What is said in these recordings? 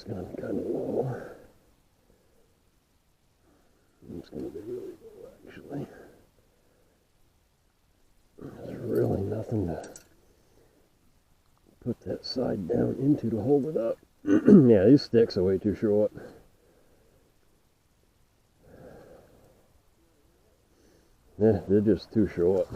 it's going to be kind of low. It's going to be really low, actually. There's really nothing to put that side down into to hold it up. Yeah, these sticks are way too short. Yeah, they're just too short.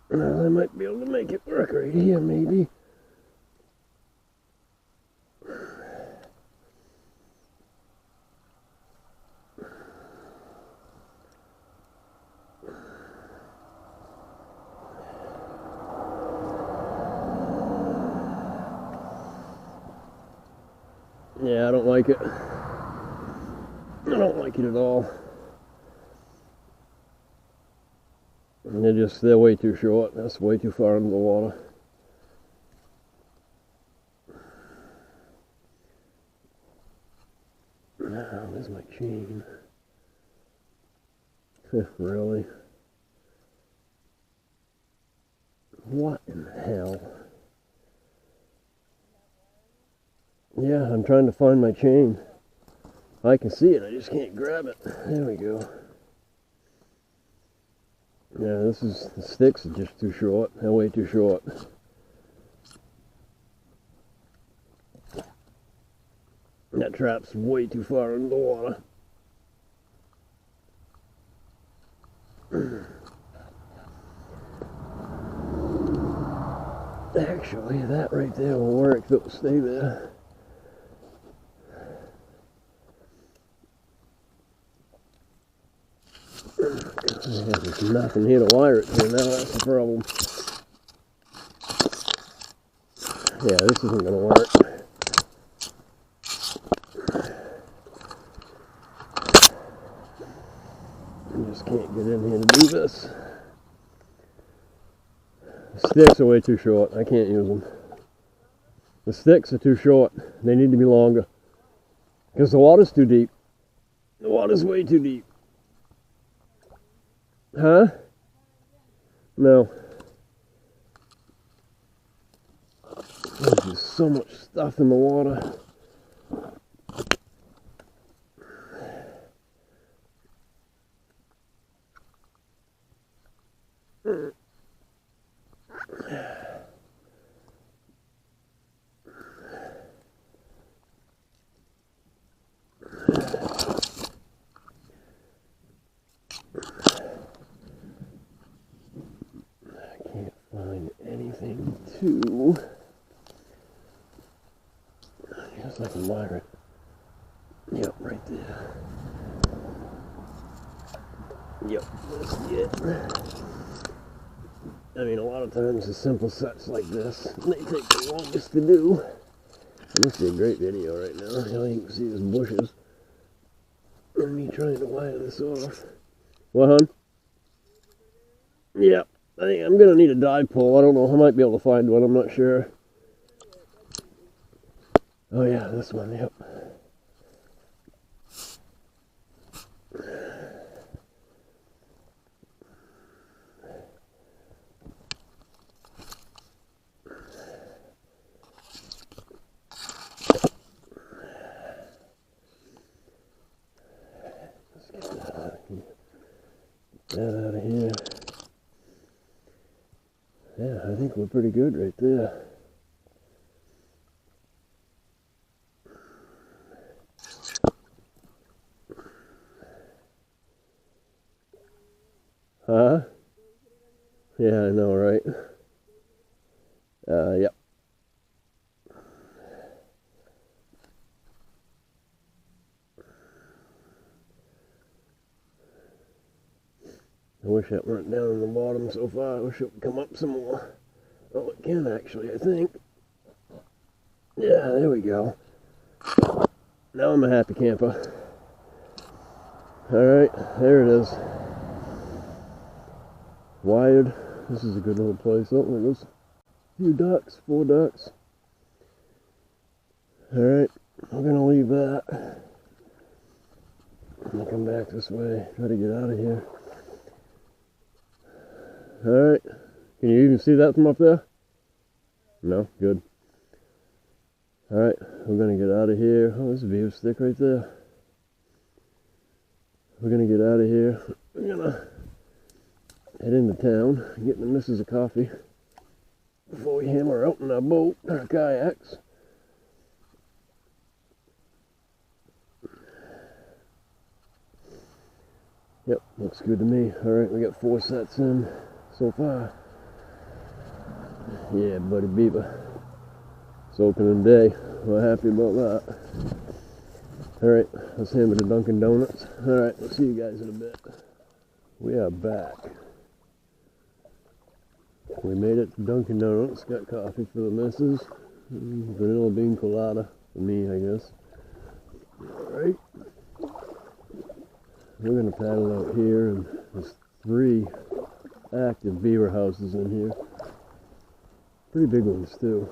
Now, I might be able to make it work right here, maybe. Yeah, I don't like it. I don't like it at all. And they're way too short. That's way too far into the water. Now, there's my chain. Really? What in the hell? Yeah, I'm trying to find my chain. I can see it, I just can't grab it. There we go. Yeah, the sticks are just too short. They're way too short. That trap's way too far in the water. Actually, that right there will work if it will stay there. There's nothing here to wire it to now, that's the problem. Yeah, this isn't going to work. I just can't get in here to do this. The sticks are way too short. I can't use them. The sticks are too short. They need to be longer. Because the water's too deep. The water's way too deep. Huh? No. There's just so much stuff in the water. Anything to just like a wire it. Yep, right there. Yep, that's it. I mean, a lot of times the simple sets like this, they take the longest to do. This is a great video right now. You can see these bushes and me trying to wire this off. What, hon? Yep. I think I'm going to need a dive pole. I don't know. I might be able to find one. I'm not sure. Oh, yeah, this one. Yep. Let's get that out of here. Get that out of here. Yeah, I think we're pretty good right there. Huh? Yeah, I know, right? Yep. I wish that weren't down in the bottom so far. I wish it would come up some more. Oh, it can actually, I think. Yeah, there we go. Now I'm a happy camper. Alright, there it is. Wired. This is a good little place. Oh, there goes a few ducks, 4 ducks. Alright, I'm going to leave that. I'm going to come back this way, try to get out of here. Alright. Can you even see that from up there? No? Good. Alright, we're gonna get out of here. Oh, there's a beaver stick right there. We're gonna get out of here. We're gonna head into town, get the missus a coffee before we hammer out in our boat, our kayaks. Yep, looks good to me. Alright, we got 4 sets in so far. Yeah, buddy Beaver. It's opening day. We're happy about that. Alright, let's hammer the Dunkin' Donuts. Alright, we'll see you guys in a bit. We are back. We made it to Dunkin' Donuts. Got coffee for the missus. Vanilla bean colada for me, I guess. Alright. We're going to paddle out here, and there's 3 active beaver houses in here. Pretty big ones, too.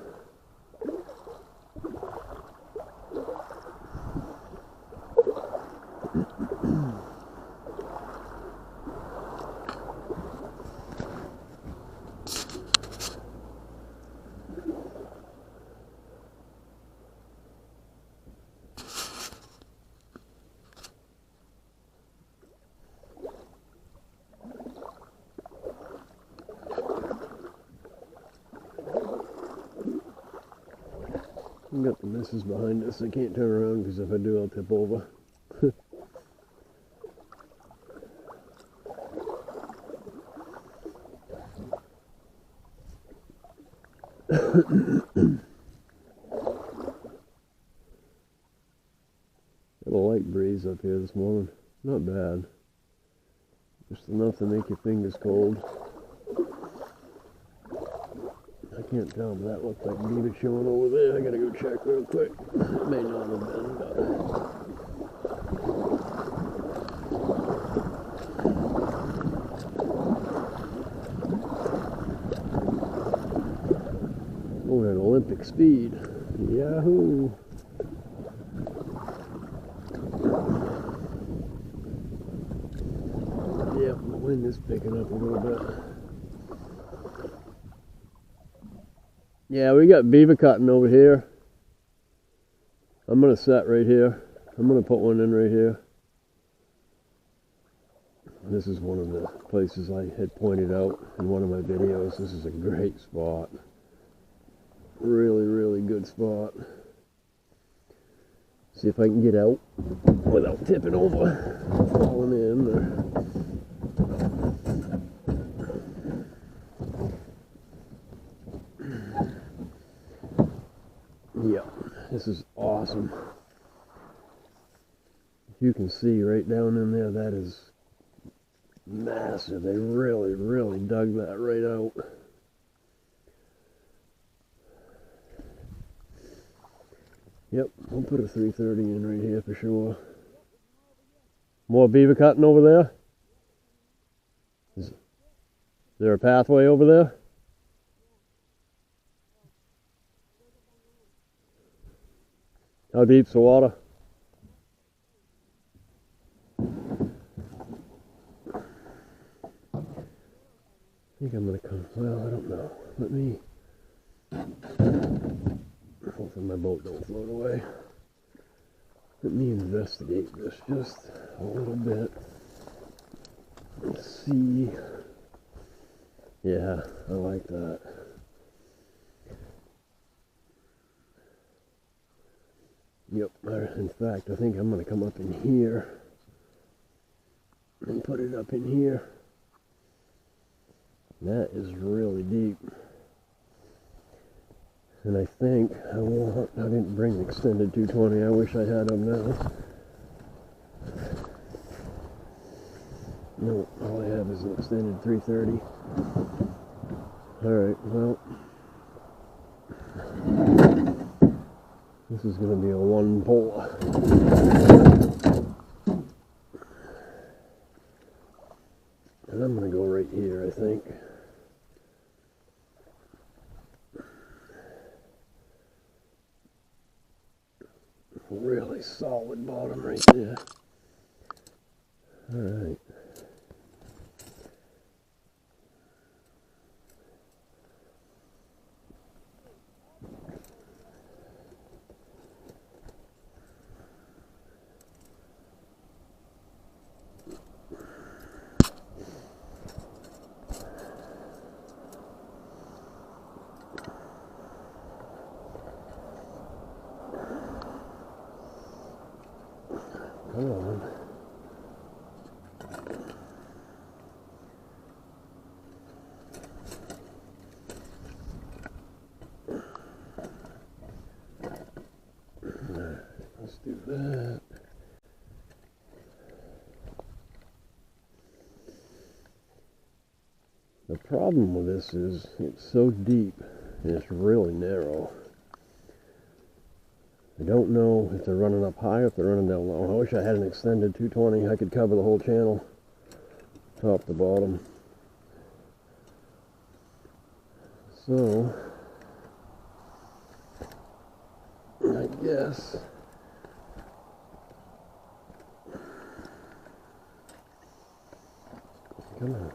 We got the missus behind us. I can't turn around because if I do, I'll tip over. Got a light breeze up here this morning. Not bad. Just enough to make your fingers cold. I can't tell, but that looks like beaver showing over there. I gotta go check real quick. It may not have been, but... Oh, we're at Olympic speed. Yahoo! Yep, the wind is picking up a little bit. Yeah, we got beaver cutting over here. I'm going to set right here. I'm going to put one in right here. This is one of the places I had pointed out in one of my videos. This is a great spot. Really, really good spot. See if I can get out without tipping over, falling in. Yeah, this is awesome. You can see right down in there, that is massive. They really, really dug that right out. Yep, I'll put a 330 in right here for sure. More beaver cutting over there? Is there a pathway over there? How deep's the water? I think I'm gonna come, well, I don't know. Let me, hopefully my boat don't float away. Let me investigate this just a little bit. Let's see. Yeah, I like that. Yep, in fact, I think I'm going to come up in here and put it up in here. That is really deep. And I think I didn't bring the extended 220. I wish I had them now. No, all I have is an extended 330. Alright, well, this is going to be a one pull. And I'm going to go right here, I think. Really solid bottom right there. Alright. do that. The problem with this is it's so deep and it's really narrow. I don't know if they're running up high or if they're running down low. I wish I had an extended 220. I could cover the whole channel, top to bottom. So, I guess come on.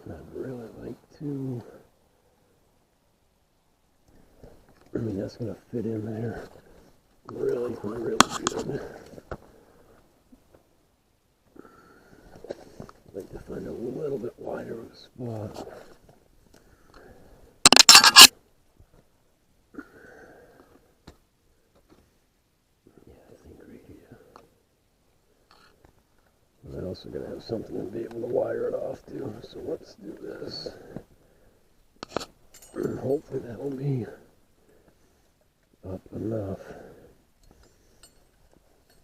I'd really like to. I mean, that's going to fit in there really good. I'd like to find a little bit wider of a spot. Yeah, I think right here. I'm also going to have something to be able to wire it off to. So let's do this. Hopefully that will be up enough.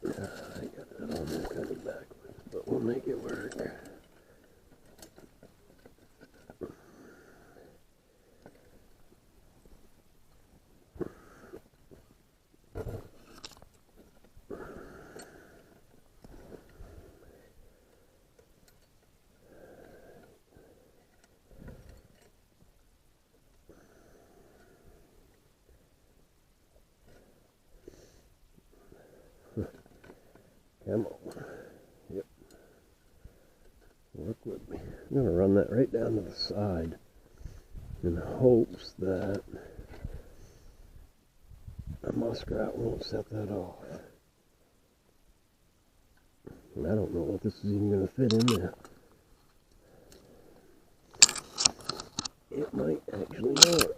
I got that on there kind of backwards, but we'll make it work. Come on. Yep. Work with me. I'm going to run that right down to the side in hopes that a muskrat won't set that off. And I don't know if this is even going to fit in there. It might actually not.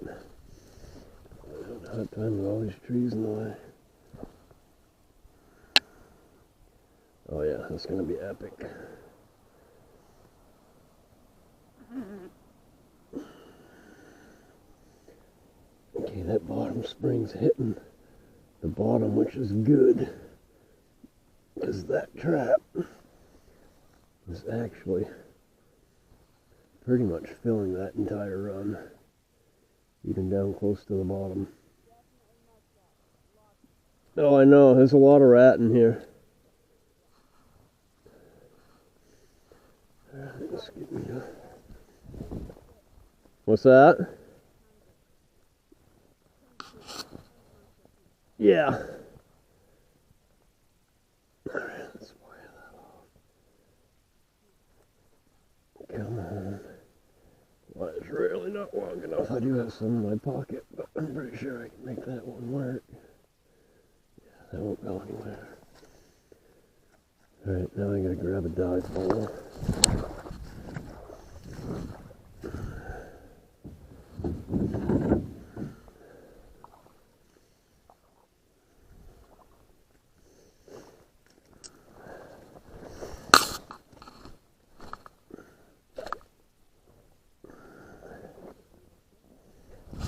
I don't have time with all these trees in the way. Oh yeah, that's going to be epic. Okay, that bottom spring's hitting the bottom, which is good, because that trap is actually pretty much filling that entire run, even down close to the bottom. Oh, I know, there's a lot of rat in here. What's that? Yeah. Alright, let's wire that off. Come on. Well, it's really not long enough. I do have some in my pocket, but I'm pretty sure I can make that one work. Yeah, that won't go anywhere. Alright, now I gotta grab a dive bowl.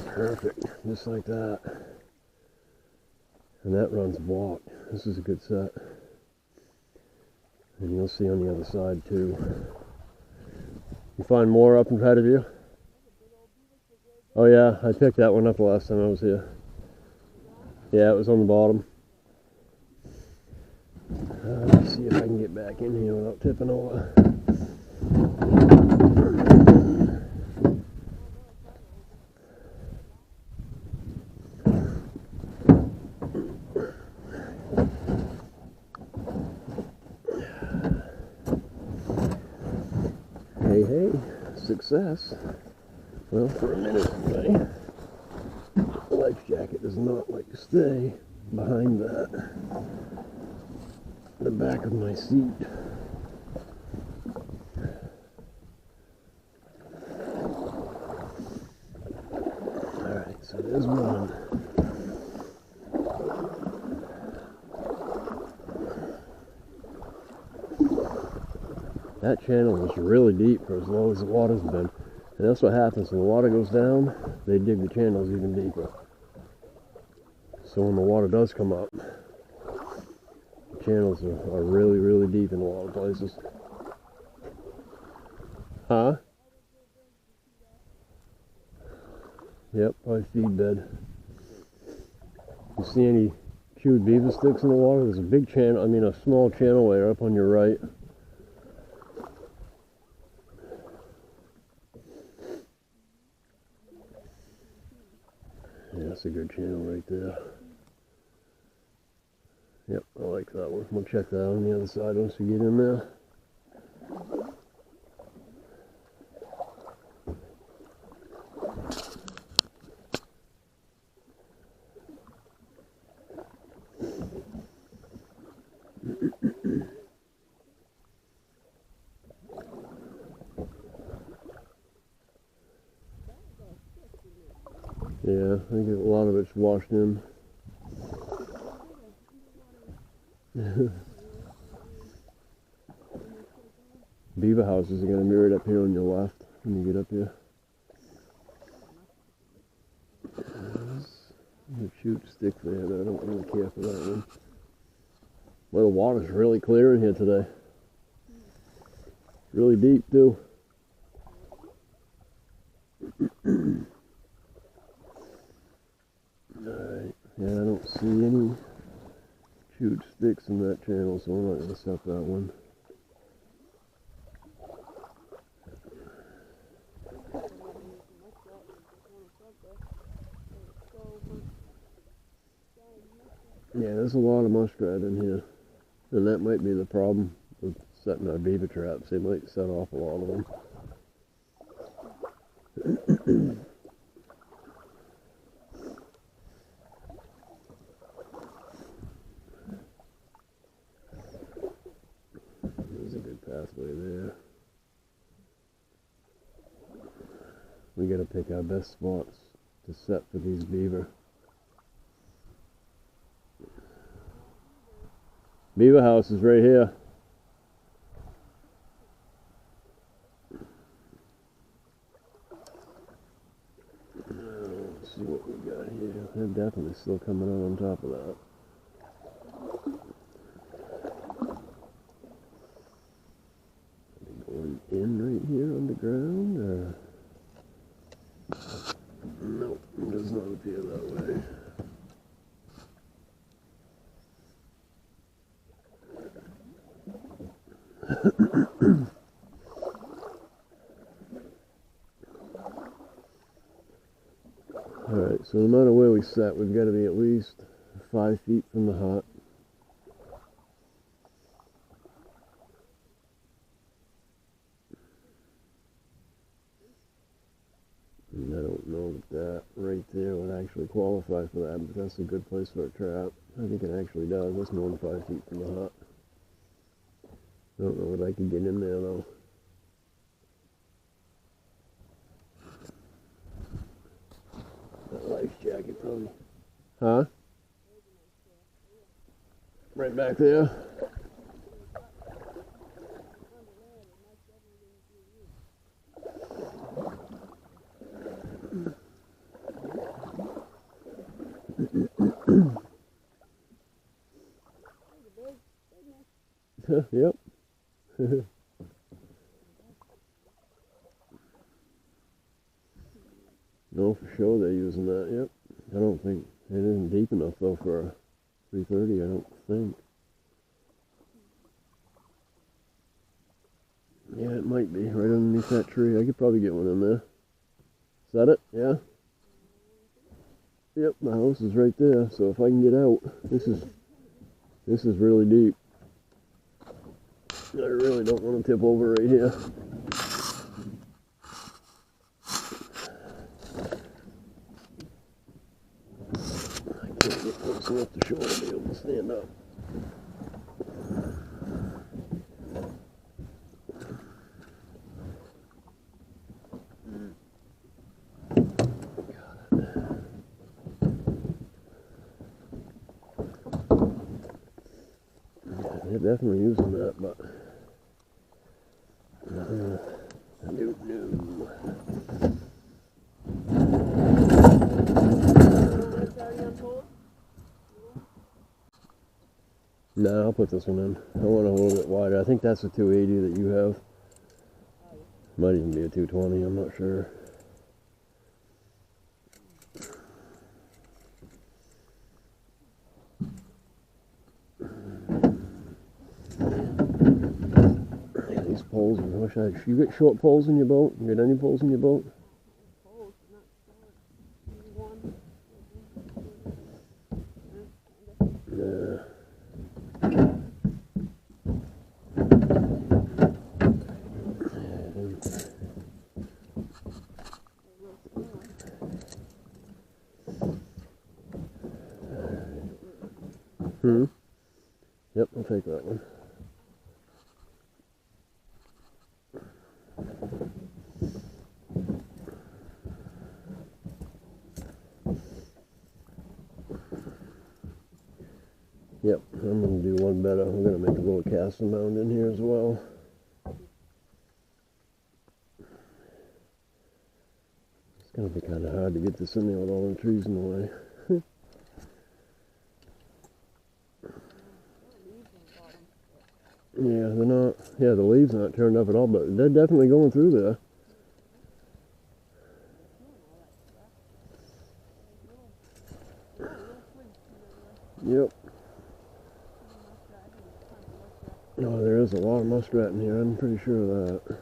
Perfect, just like that. And that runs blocked. This is a good set. And you'll see on the other side too. You find more up in front of you? Oh yeah, I picked that one up the last time I was here. Yeah, it was on the bottom. Let's see if I can get back in here without tipping over. Hey, success. Well, for a minute anyway. The life jacket does not like to stay behind the back of my seat. Alright, so there's one. That channel is really deep for as low as the water's been. And that's what happens when the water goes down, they dig the channels even deeper. So when the water does come up, the channels are really, really deep in a lot of places. Huh? Yep, probably feed bed. You see any chewed beaver sticks in the water? There's a big channel, I mean a small channel layer up on your right. Yeah, that's a good channel right there. Yep, I like that one. We'll check that on the other side once we get in there. Yeah, I think a lot of it's washed in. Beaver houses are going to be right up here on your left when you get up here. The chewed stick there, but I don't really care for that one. Well, the water's really clear in here today. Really deep, too. Alright, yeah, I don't see any chewed sticks in that channel, so we're not going to set that one. Yeah, there's a lot of muskrat in here, and that might be the problem with setting our beaver traps. They might set off a lot of them. There's a good pathway there. We got to pick our best spots to set for these beaver. Beaver house is right here. Let's see what we got here. They're definitely still coming out on top of that. Going in right here underground, or nope, it does not appear that way. Alright, so no matter where we set, we've got to be at least 5 feet from the hut. And I don't know that that right there would actually qualify for that, but that's a good place for a trap. I think it actually does. That's more than 5 feet from the hut. I don't know if I can get in there though. That life jacket probably. Huh? Right back there. Yep. No, for sure they're using that, yep. I don't think it isn't deep enough though for a 330, I don't think. Yeah, it might be right underneath that tree. I could probably get one in there. Is that it? Yeah? Yep, my house is right there, so if I can get out, this is really deep. I really don't want to tip over right here. I can't get close enough to shore to be able to stand up. They're definitely using that, but no. No, I'll put this one in. I want it a little bit wider. I think that's a 280 that you have. Might even be a 220, I'm not sure. Yeah, these poles, I wish I had. You get short poles in your boat? You get any poles in your boat? Yeah. Yep, I'll take that one. Yep, I'm going to do one better. I'm going to make a little casting mound in here as well. It's going to be kind of hard to get this in there with all the trees in the way. Yeah, they're not, yeah, the leaves are not turned up at all, but they're definitely going through there. Yep. Oh, there is a lot of muskrat in here, I'm pretty sure of that.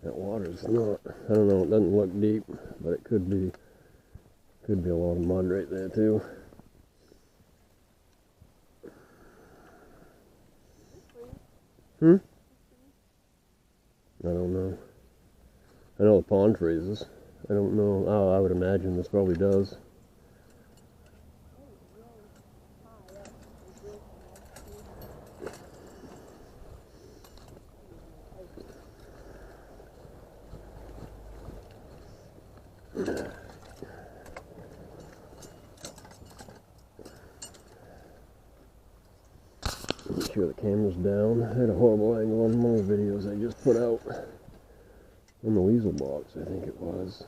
That water's not, I don't know, it doesn't look deep, but it could be a lot of mud right there too. I don't know. I know the pond freezes. I don't know. Oh, I would imagine this probably does. Make sure the camera's down. I had a horrible angle on one of the videos I just put out on the weasel box, I think it was.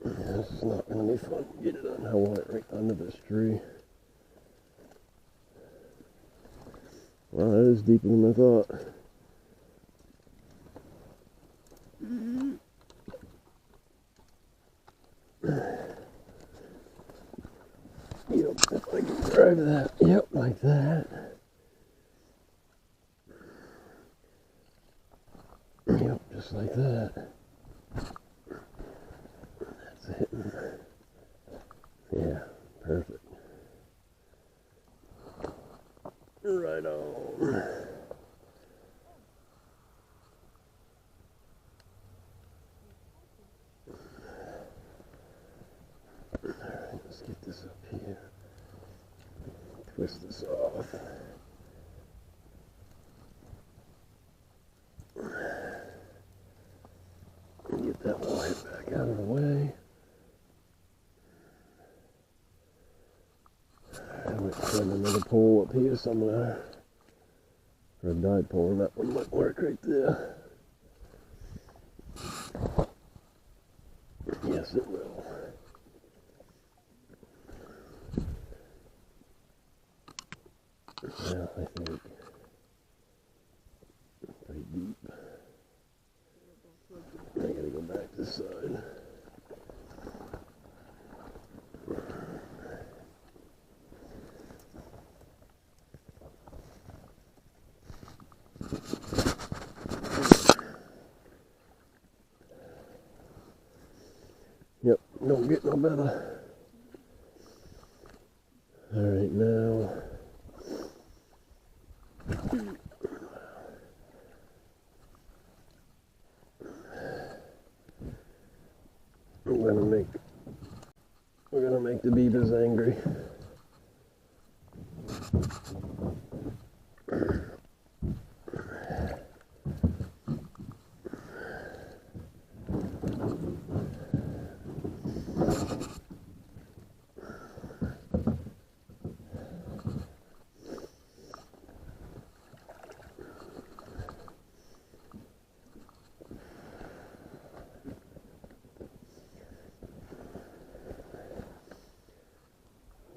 Yeah, this is not going to be fun. Get it on. I want it right under this tree. Wow, that is deeper than I thought. Yep, if I can drive that. Yep, like that. Yep, just like that. That's it. Yeah, perfect. Right on. Alright, let's get this up here. Twist this off. Get that wire back out of the way. I might send another pole up here somewhere. Or a guide pole, and that one might work right there. Yes, it will. Yeah, I think. Pretty deep. I gotta go back this side. Yep, don't get no better. Alright, now we're gonna make the beavers angry.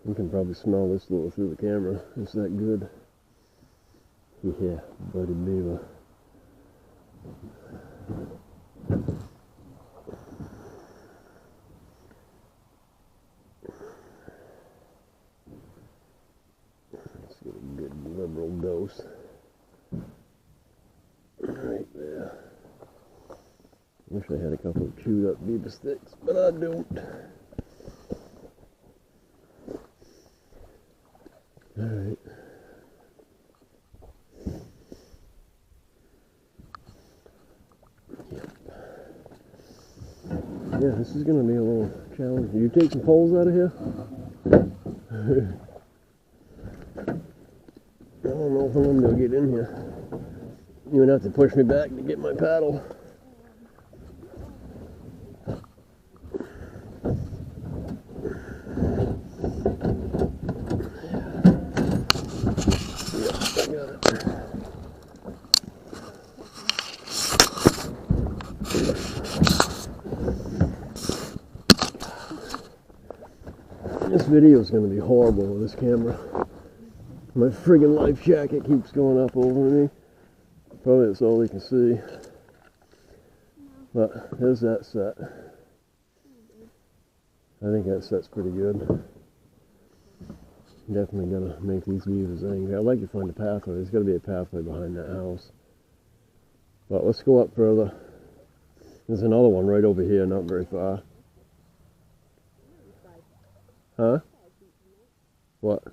You can probably smell this little through the camera. It's that good. Yeah, buddy beaver. Let's get a good liberal dose. Right there. Wish I had a couple of chewed up beaver sticks, but I don't. Alright. Yep. Yeah, this is going to be a little challenge. You take some poles out of here? I don't know if I'm going to get in here. You would have to push me back to get my paddle. This video is going to be horrible with this camera. My friggin' life jacket keeps going up over me. Probably that's all you can see. But there's that set. I think that set's pretty good. Definitely going to make these beavers angry. I'd like to find a pathway. There's got to be a pathway behind that house. But let's go up further. There's another one right over here, not very far. Huh? What?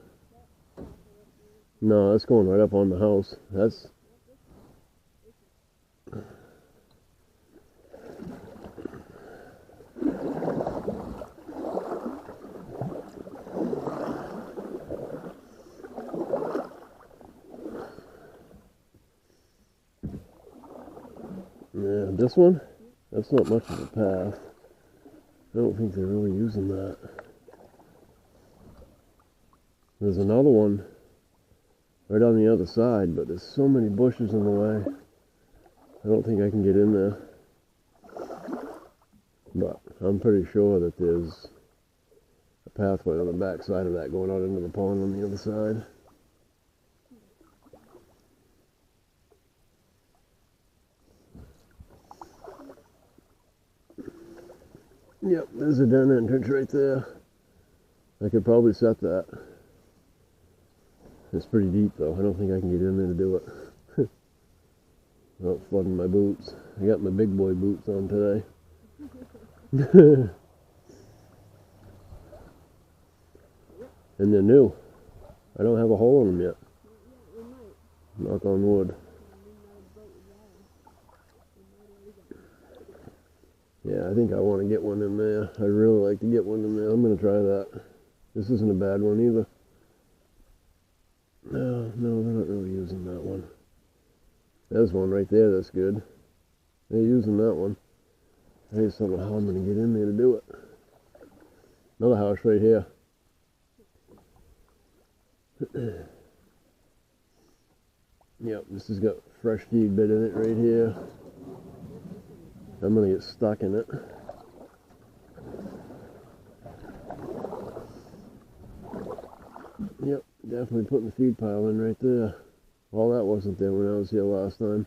No, that's going right up on the house. That's... Yeah, this one? That's not much of a path. I don't think they're really using that. There's another one right on the other side, but there's so many bushes in the way. I don't think I can get in there. But I'm pretty sure that there's a pathway on the back side of that going out into the pond on the other side. Yep, there's a den entrance right there. I could probably set that. It's pretty deep though. I don't think I can get in there to do it. Without flooding my boots. I got my big boy boots on today. And they're new. I don't have a hole in them yet. Knock on wood. Yeah, I think I want to get one in there. I'd really like to get one in there. I'm going to try that. This isn't a bad one either. No, they're not really using that one. There's one right there that's good. They're using that one. I just don't know how I'm going to get in there to do it. Another house right here. Yep, this has got fresh feed bed in it right here. I'm going to get stuck in it. Yep, definitely putting the feed pile in right there. All that wasn't there when I was here last time.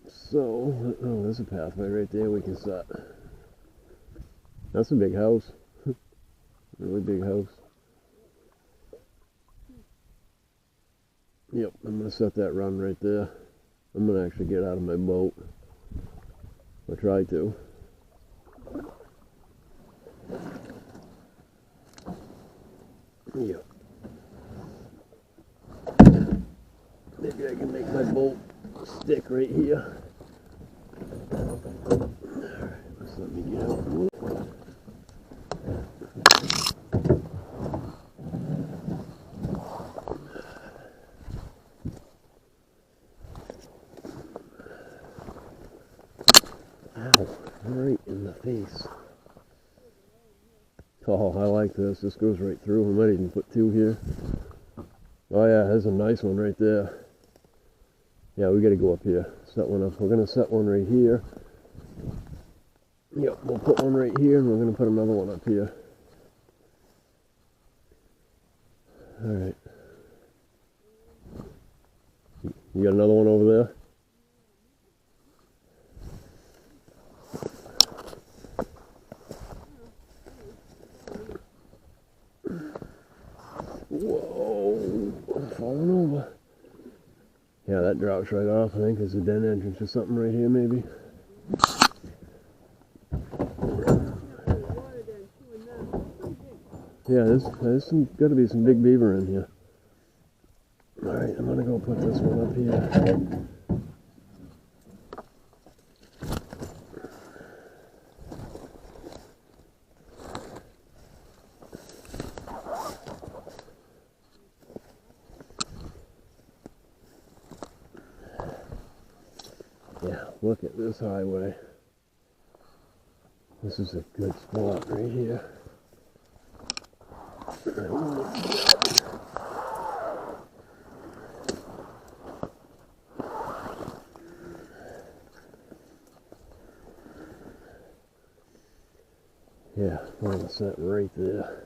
So, oh, there's a pathway right there we can set. That's a big house. Really big house. Yep, I'm going to set that run right there. I'm going to actually get out of my boat. I'll try to. Yep. Maybe I can make my boat stick right here. Alright, let's let me get out. face. Oh, I like this. This goes right through. We might even put two here. Oh yeah, there's a nice one right there. Yeah, we gotta go up here. Set one up. We're gonna set one right here. Yep, we'll put one right here and we're gonna put another one up here. Alright. You got another one over there? Whoa, I'm falling over. Yeah, that drops right off. I think there's a den entrance or something right here, maybe. Yeah, there's got to be some big beaver in here. All right, I'm gonna go put this one up here. Yeah, look at this highway. This is a good spot right here. Yeah, I'm gonna set right there.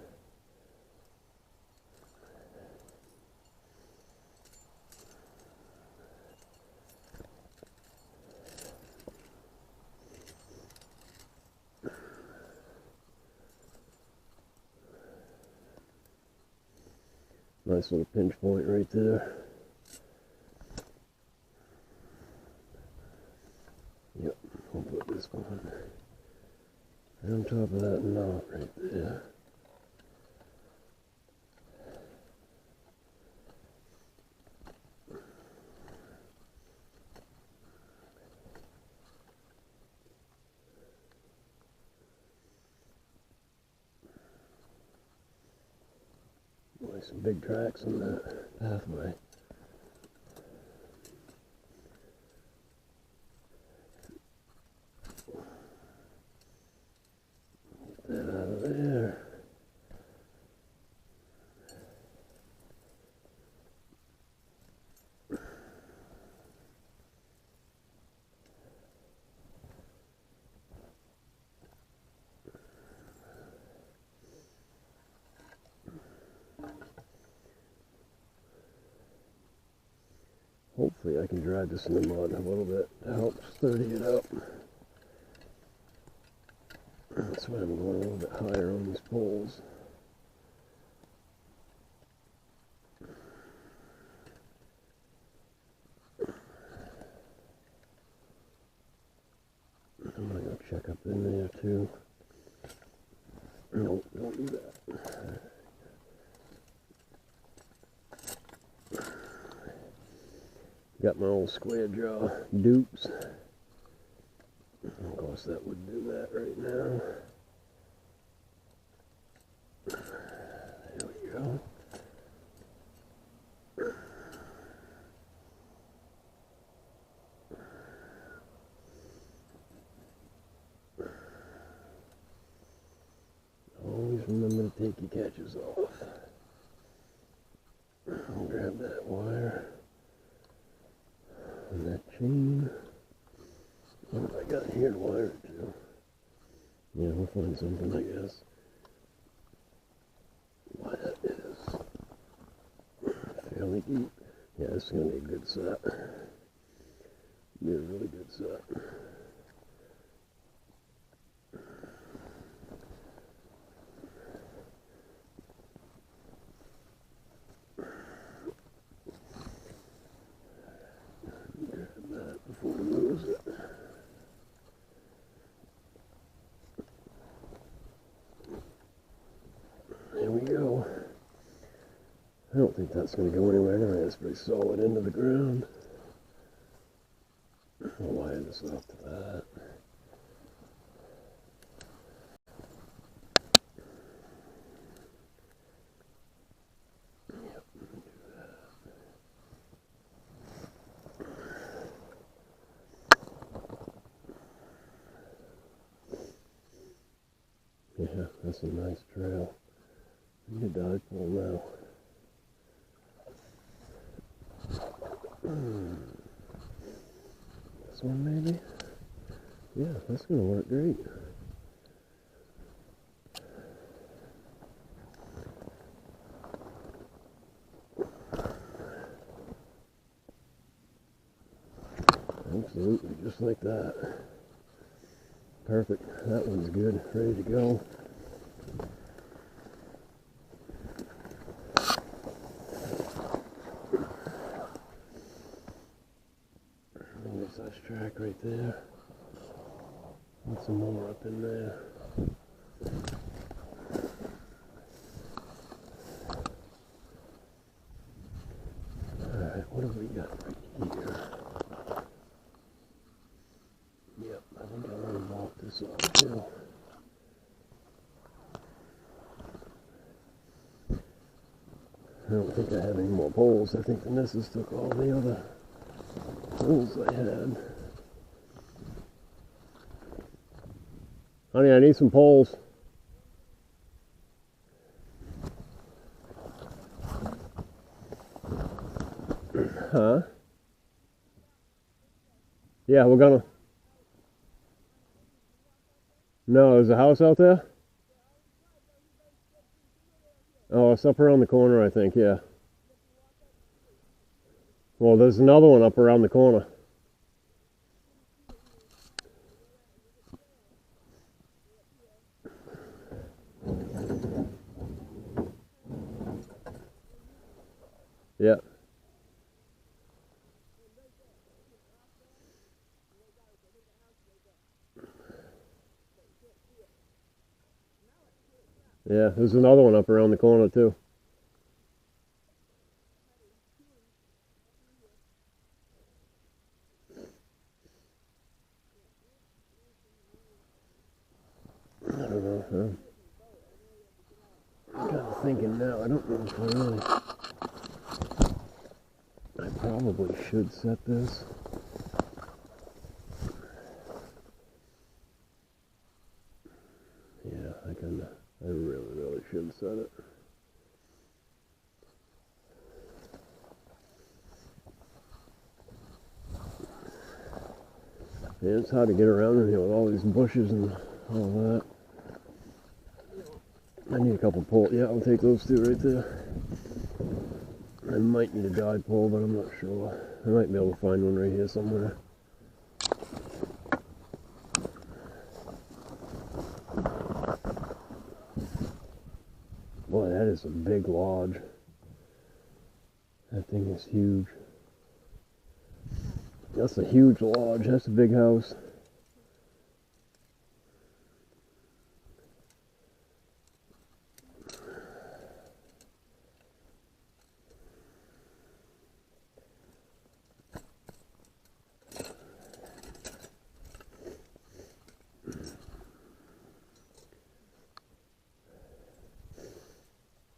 Nice little pinch point right there. Yep, we'll put this one on top of that knot right there. Nice some big tracks on that pathway. Get that out of there. Hopefully I can drag this in the mud a little bit to help sturdy it up. That's why I'm going a little bit higher on these poles. I'm going to go check up in there too. No, don't do that. Got my old square jaw dupes. Of course that would do that right now. There we go. Always remember to take your catches off. I'll grab that wire and that chain. What have I got here to wire it to? Yeah, we'll find something, I guess. Why that is fairly deep. Yeah, this is going to be a good set. Be a really good set. Grab that before we lose it. There we go. I don't think that's going to go anywhere anyway. It's pretty solid into the ground. I'll wire this off to that. Yep, do that. That's a nice trail. I need a dive pole now. This one maybe? Yeah, that's gonna work great. Absolutely, just like that. Perfect. That one's good. Ready to go. Nice track right there. And some more up in there. Alright, what have we got right here? Yep, I think I want to walk this off too. I don't think I have any more poles. I think the missus took all the other poles I had. Honey, I need some poles. Huh? Yeah, we're gonna. No, there's a house out there? Oh, it's up around the corner, I think, yeah. Well, there's another one up around the corner. Yeah. Yeah, there's another one up around the corner, too. I don't know. I'm kind of thinking now. I don't know if I really. I probably should set this. Yeah, I really should set it. Yeah, it's hard to get around in here with all these bushes and all that. I need a couple poles. Yeah, I'll take those two right there. I might need a dive pole, but I'm not sure. I might be able to find one right here somewhere. Boy, that is a big lodge. That thing is huge. That's a huge lodge. That's a big house.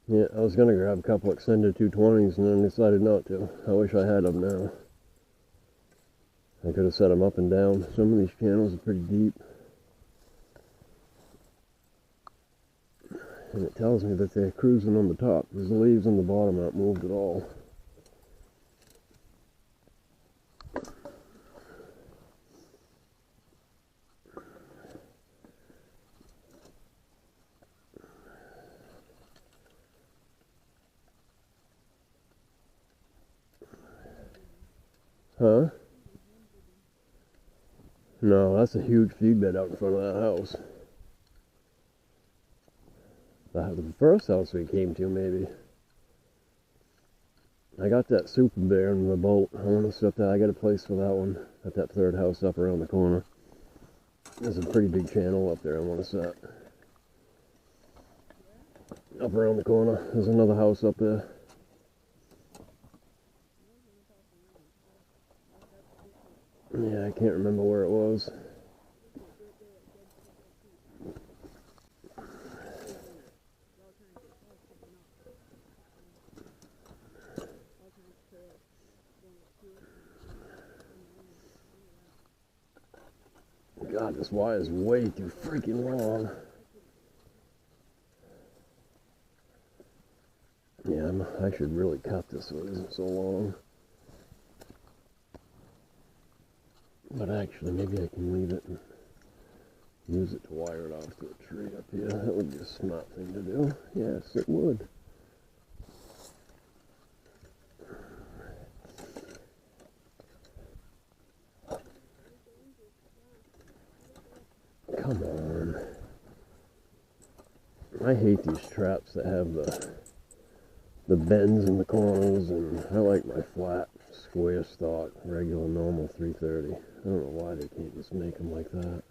Yeah, I was going to grab a couple extended 220s and then decided not to. I wish I had them now. I could have set them up and down. Some of these channels are pretty deep. And it tells me that they're cruising on the top because the leaves on the bottom aren't moved at all. Huh? No, that's a huge feed bed out in front of that house. The first house we came to, maybe. I got that super bear in the boat. I want to set that. I got a place for that one at that third house up around the corner. There's a pretty big channel up there I want to set. Up around the corner. There's another house up there. Yeah, I can't remember where it was. God, this wire is way too freaking long. time. I should really cut this so it isn't so long. But actually, maybe I can leave it and use it to wire it off to a tree up here. That would be a smart thing to do. Yes, it would. Come on. I hate these traps that have the bends in the corners, and I like my flat, square stock, regular, normal 330. I don't know why they can't just make them like that.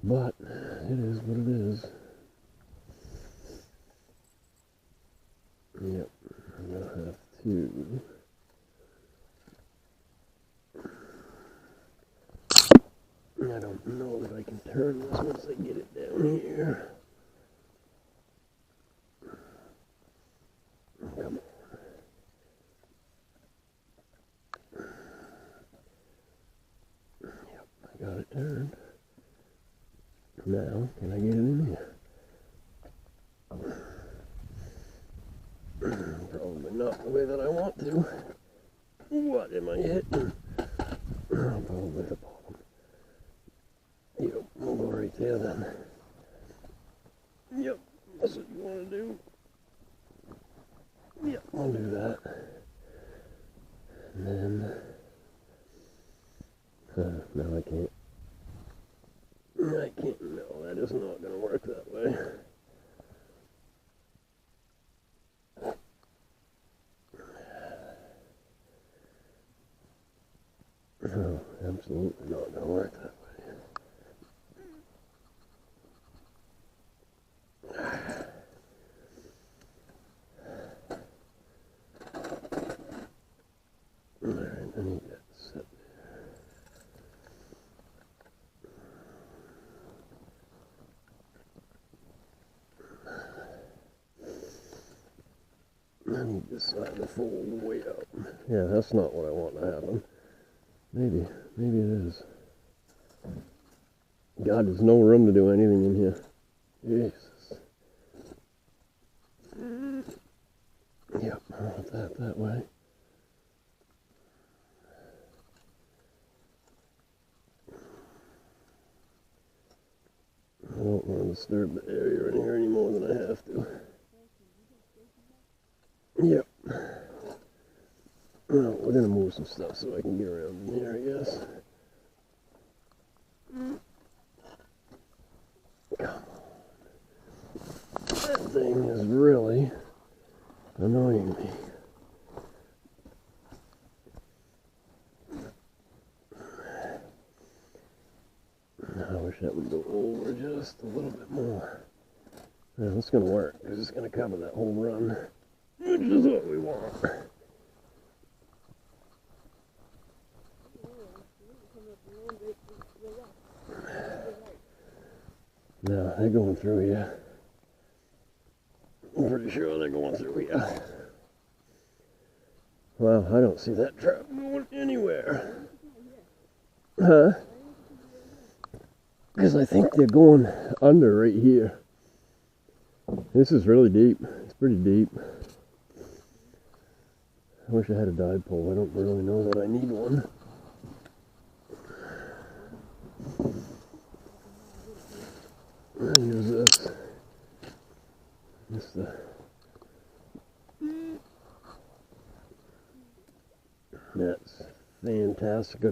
But it is what it is. Yep, I'm gonna have to. I don't know that I can turn this once I get it down here. Come on. Yep, I got it turned. Now, can I get it in here? Probably not the way that I want to. What am I hitting? Probably the bottom. Yep, we'll go right there then. Yep, that's what you want to do. Yep, I'll do that. And then, no, I can't. No, that is not going to work that way. No, absolutely not going to work that way. Alright, I need that set there. I need this side to fold way up. Yeah, that's not what I want to happen. Maybe it is. God, there's no room to do anything in here. Jesus. Yep, I want that way. I don't want to disturb the area in here any more than I have to. Yep. Well, we're going to move some stuff so I can get around in here, I guess. Come on. That thing is really annoying me. I wish that would go over just a little bit more. Yeah, that's going to work, because it's going to cover that whole run, which is what we want. No, they're going through here. I'm pretty sure they're going through here. Well, I don't see that trap going anywhere. Huh? Because I think they're going under right here. This is really deep. It's pretty deep. I wish I had a dive pole. I don't really know that I need one. I'll use this. Just that's fantastic.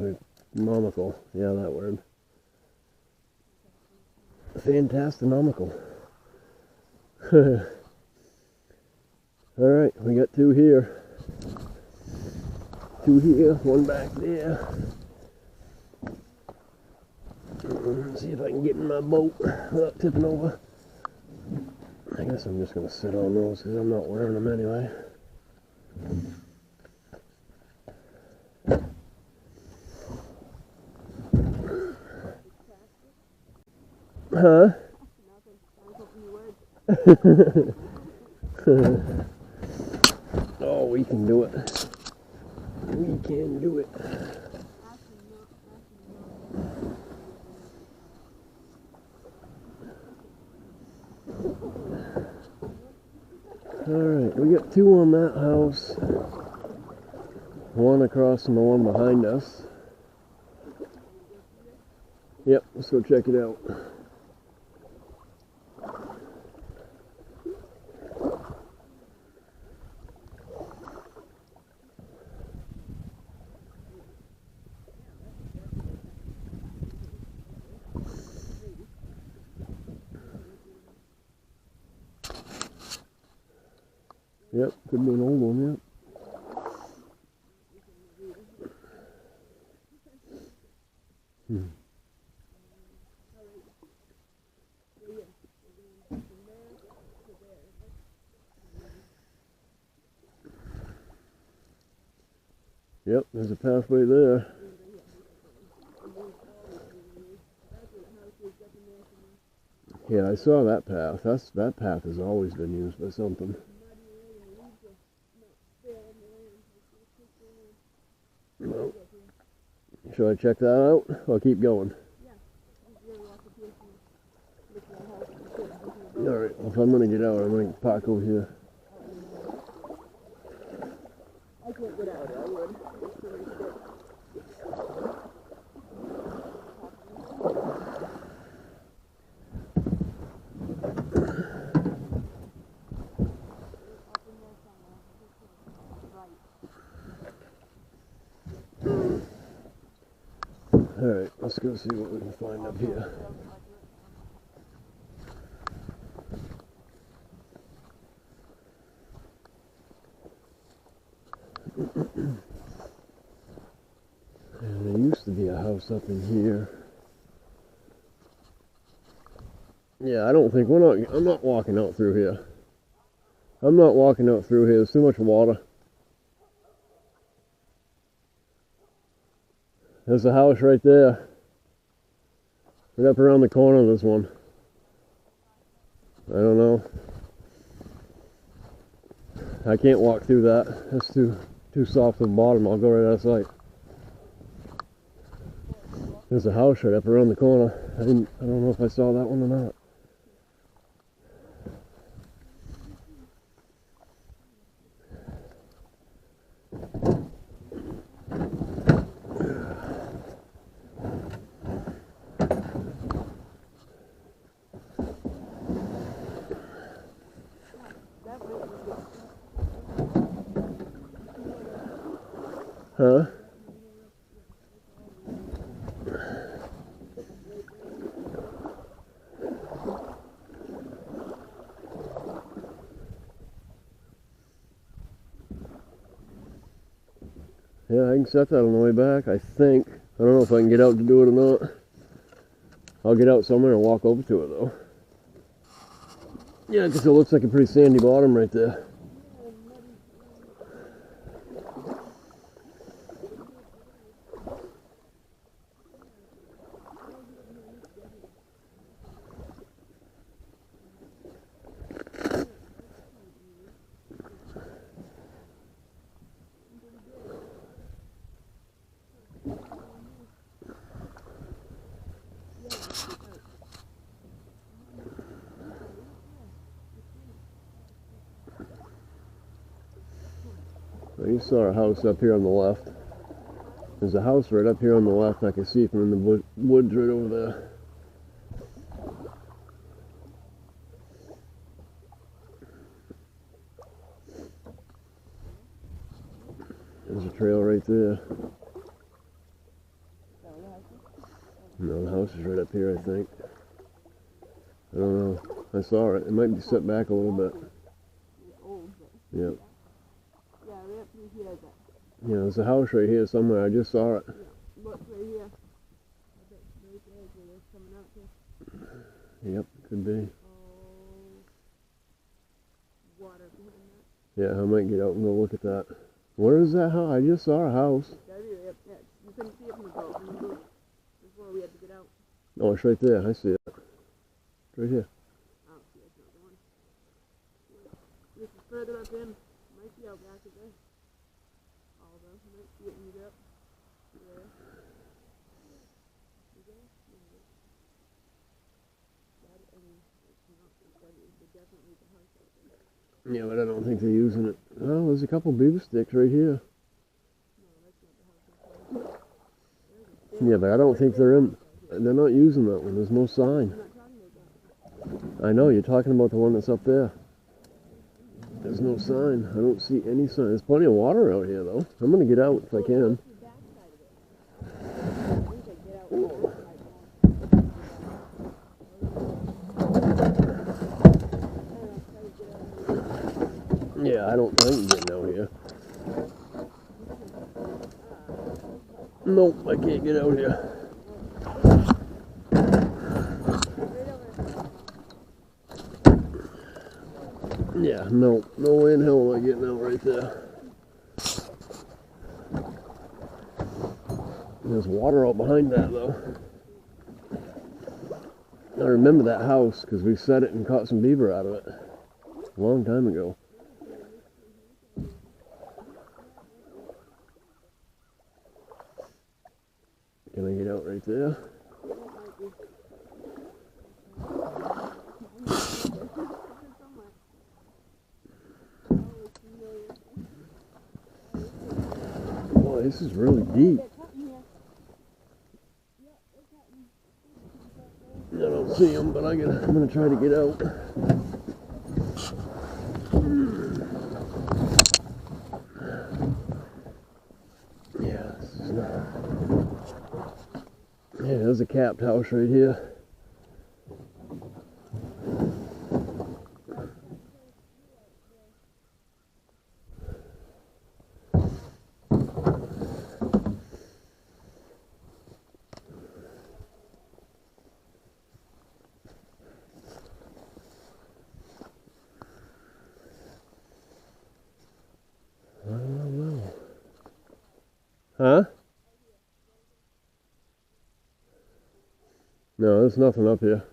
Economical. Yeah, that word. Fantastinomical. Alright, we got two here. Two here, one back there. Let's see if I can get in my boat without tipping over. I guess I'm just going to sit on those because I'm not wearing them anyway. Huh? Oh, we can do it. We can do it. Alright, we got two on that house. One across from the one behind us. Yep, let's go check it out. Yep, could be an old one, yep. Yep, there's a pathway there. Yeah, I saw that path. That path has always been used by something. Well, should I check that out? I'll keep going. Alright, if I'm gonna get out, I'm gonna park over here. I can't get out, I would. Alright, let's go see what we can find up here. And there used to be a house up in here. Yeah, I don't think I'm not walking out through here. I'm not walking out through here. There's too much water. There's a house right there. Right up around the corner of this one. I don't know. I can't walk through that. That's too soft at the bottom. I'll go right out of sight. There's a house right up around the corner. I don't know if I saw that one or not. Huh? Yeah, I can set that on the way back, I think. I don't know if I can get out to do it or not. I'll get out somewhere and walk over to it, though. Yeah, because it looks like a pretty sandy bottom right there. You saw a house up here on the left. There's a house right up here on the left I can see from in the woods right over there. There's a trail right there. No, the house is right up here, I think. I don't know. I saw it. It might be set back a little bit. Yep. Yeah, there's a house right here somewhere. I just saw it. Look right here. Yep, could be. Water behind Yeah, I might get out and go look at that. Where is that house? I just saw a house. that. You couldn't see it from the boat. Before we had to get out. Oh, it's right there. I see it. It's right here. Oh, see, that's not the one. This is further up in. Might be out back of there. Although, you might see it when you get up. There. See there? That, I mean, it's not, it's definitely the house out there. Yeah, but I don't think they're using it. Oh, there's a couple beaver sticks right here. Yeah, but I don't think they're in. They're not using that one. There's no sign. I know, you're talking about the one that's up there. There's no sign. I don't see any sign. There's plenty of water out here, though. I'm going to get out if I can. Yeah, I don't think getting out here. Nope, I can't get out here. Yeah, no way in hell am I getting out right there. There's water out behind that, though. I remember that house because we set it and caught some beaver out of it a long time ago. Can I get out right there? Boy, this is really deep. I don't see them, but I'm gonna try to get out. Yeah, this is not. Yeah, there's a capped house right here. I don't know. Huh? No, there's nothing up here.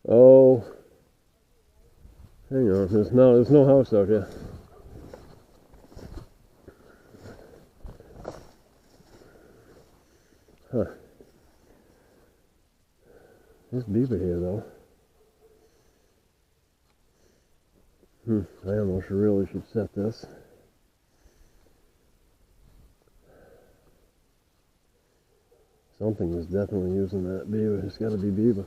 Oh. Hang on, there's no house out here. Huh. There's beaver here though. I almost really should set this. Something is definitely using that beaver. It's got to be beaver.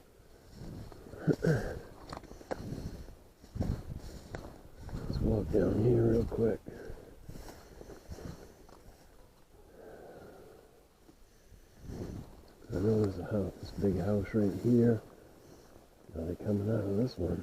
Let's walk down here real quick. I know there's a house, this big house right here. Are they coming out of this one?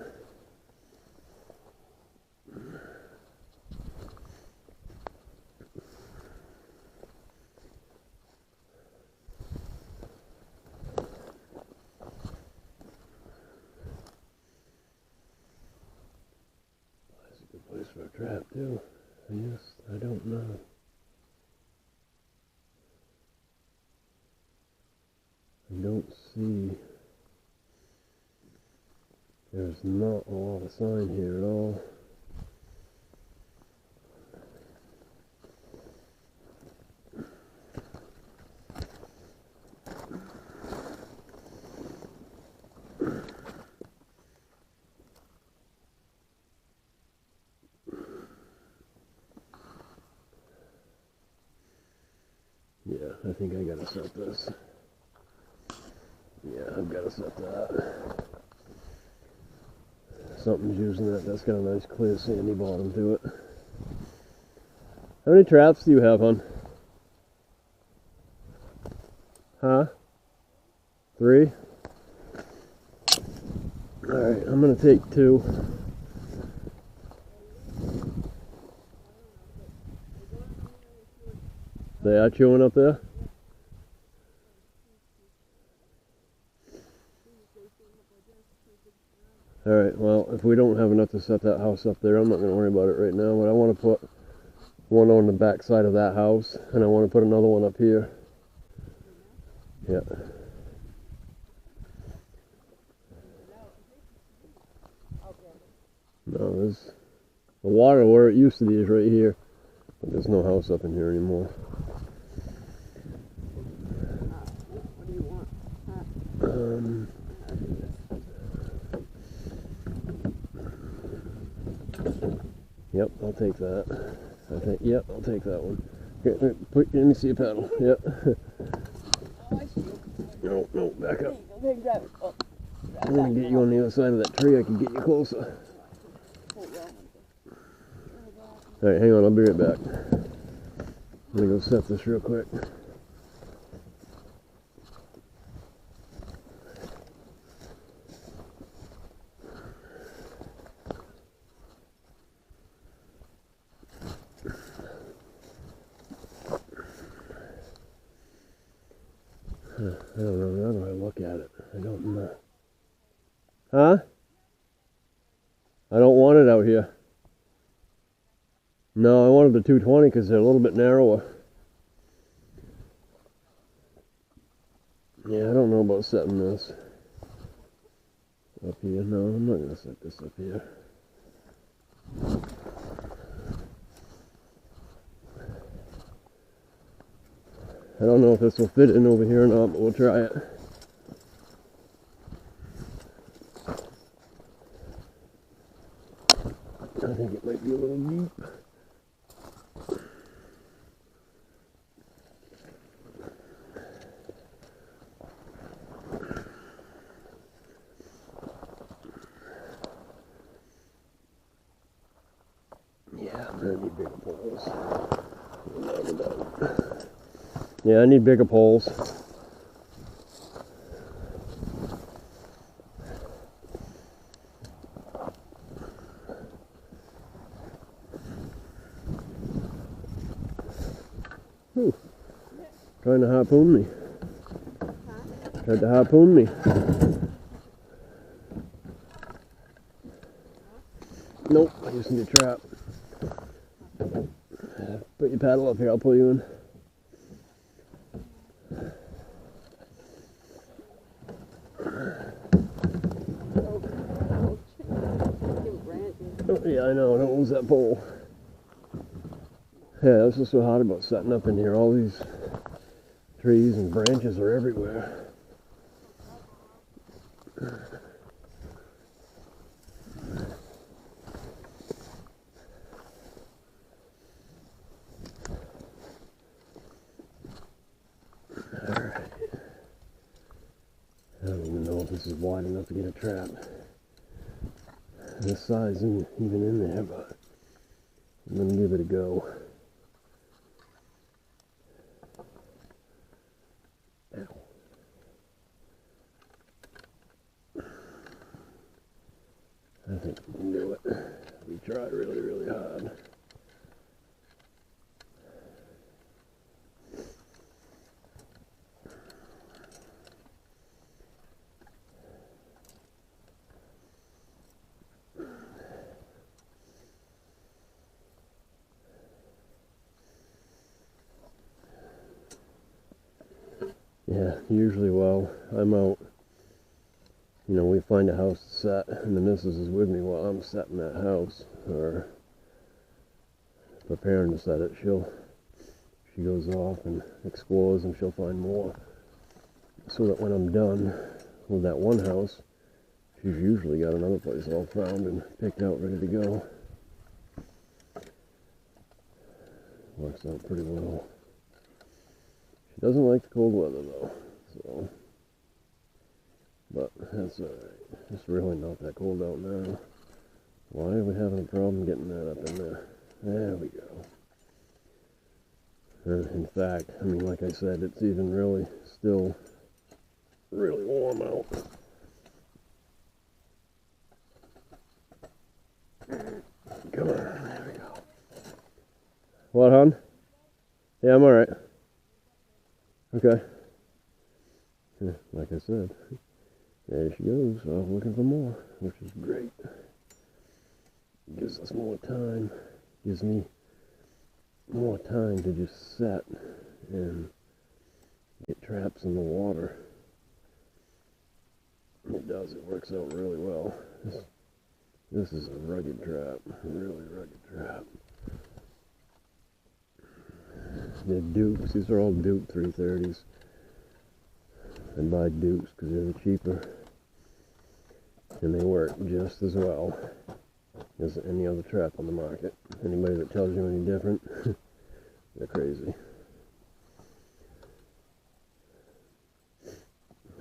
That's a good place for a trap too. I don't know. I don't see. There's not a lot of sign here at all. Yeah, I think I gotta set this. Yeah, I've gotta set that. Something's using that. That's got a nice clear sandy bottom to it. How many traps do you have, hon? Huh? 3? Alright, I'm gonna take 2. They are chewing up there? Alright, well, if we don't have enough to set that house up there, I'm not going to worry about it right now. But I want to put one on the back side of that house, and I want to put another one up here. Yeah. No, there's the water where it used to be is right here, but there's no house up in here anymore. What do you want? Yep, I'll take that. I think, yep, I'll take that one. Okay, let me see a paddle. Yep. Oh, I see. No, no, back up. Okay, grab it. Oh, I'm gonna get you on the other side of that tree. I can get you closer. Alright, hang on, I'll be right back. I'm gonna go set this real quick. I don't know, how do I look at it? I don't know. Huh? I don't want it out here. No, I wanted the 220 because they're a little bit narrower. Yeah, I don't know about setting this up here. No, I'm not going to set this up here. I don't know if this will fit in over here or not, but we'll try it. I think it might be a little deep. Yeah, I'm gonna need bigger poles. Yeah, I need bigger poles. Ooh, trying to harpoon me. Tried to harpoon me. Nope, I just need a trap. Put your paddle up here, I'll pull you in. Oh, yeah, I know, don't lose that pole. Yeah, that's what's so hot about setting up in here. All these trees and branches are everywhere. Alright. I don't even know if this is wide enough to get a trap. This size isn't even in there, but I'm going to give it a go. Ow. I think we can do it. We try really, really hard. Yeah, usually while I'm out, you know, we find a house to set, and the missus is with me while I'm setting that house, or preparing to set it. She goes off and explores, and she'll find more, so that when I'm done with that one house, she's usually got another place all found and picked out, ready to go. Works out pretty well. She doesn't like the cold weather though, so, but that's alright. It's really not that cold out now. Why are we having a problem getting that up in there? There we go. In fact, I mean, like I said, it's even really still really warm out. Come on, there we go. What, hon? Yeah, I'm alright. Okay. Yeah, like I said, there she goes, off looking for more, which is great. Gives us more time. Gives me more time to just set and get traps in the water. It does, it works out really well. This is a rugged trap, a really rugged trap. They're dupes, these are all dupe 330s. I buy dupes because they're cheaper and they work just as well. as any other trap on the market. Anybody that tells you any different, they're crazy.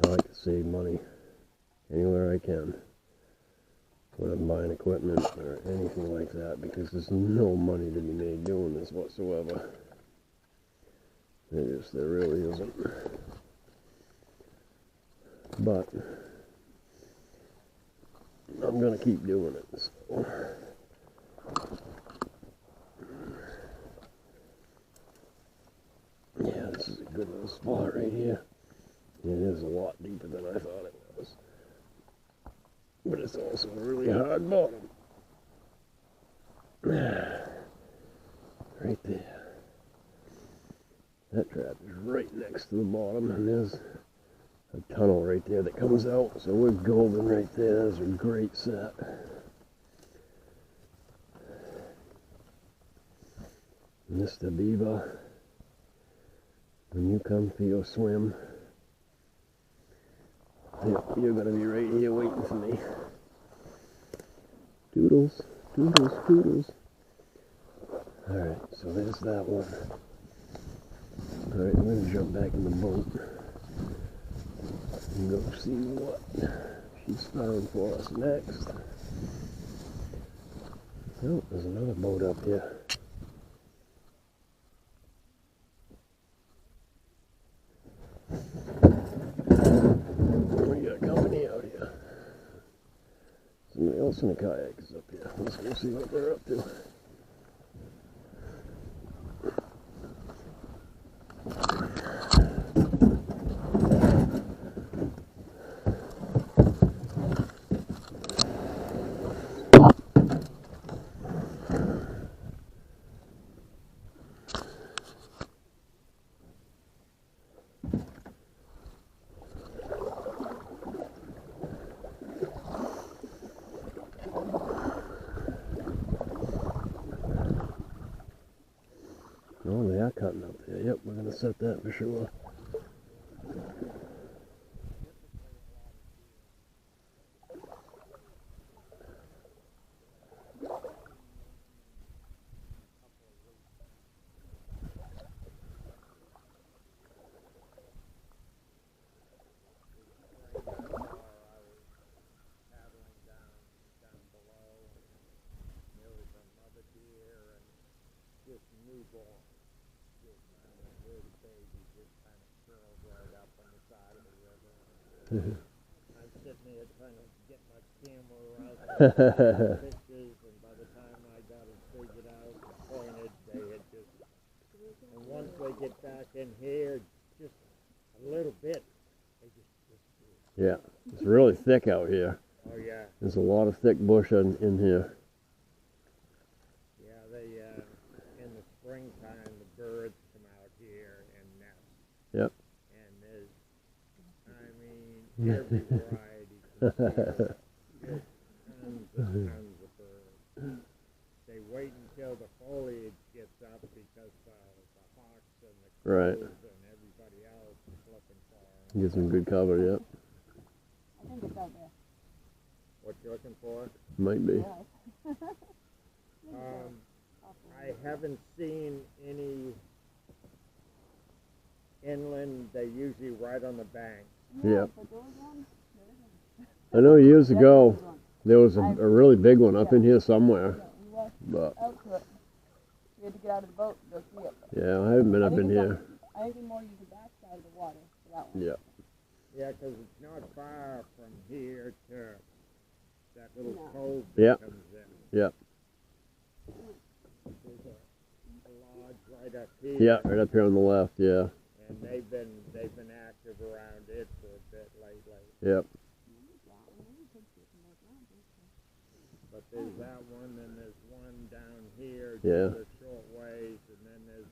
I like to save money anywhere I can when I'm buying equipment or anything like that, because there's no money to be made doing this whatsoever. There really isn't. But I'm gonna keep doing it. So. Yeah, this is a good little spot right here. It is a lot deeper than I thought it was. But it's also a really hard bottom. Right there. That trap is right next to the bottom, and there's a tunnel right there that comes out, so we're golden right there. That's a great set. Mr. Beaver, when you come for your swim, you're gonna be right here waiting for me. Toodles, toodles, toodles. Alright, so there's that one. Alright, I'm gonna jump back in the boat and go see what she's found for us next. Oh, there's another boat up here. We got company out here. Somebody else in a kayak is up here. Let's go see what they're up to. Oh, they are cutting up there. Yep, we're going to set that for sure. I'm sitting there trying to get my camera out, pictures, and by the time I got it figured out and pointed, they had just, and once they get back in here, just a little bit, they just disappear. Yeah, it's really thick out here. Oh yeah. There's a lot of thick bush in here. Yeah, they, in the springtime, the birds come out here and nest. Yep. And there's, I mean, every variety. Just tons of birds. They wait until the foliage gets up because the hawks and the Right. crows and everybody else is looking for them. Get some good cover, yep. I think it's out there. What you looking for? Might be. I haven't seen any inland. They usually right on the bank. Yeah. But those ones, I know years ago there was a really big one up in here somewhere. But out to it. You had to get out of the boat to go see it. yeah, I haven't been up in here. I think it's more use the backside of the water for that one. Yeah. Yeah, because it's not far from here to that little No. cove that Yeah. comes in. Yeah. There's a lodge right up here. Yeah, right up here on the left, yeah. And they've been active around it for a bit lately. Yep. But there's that one, then there's one down here Yeah. just a short ways, and then there's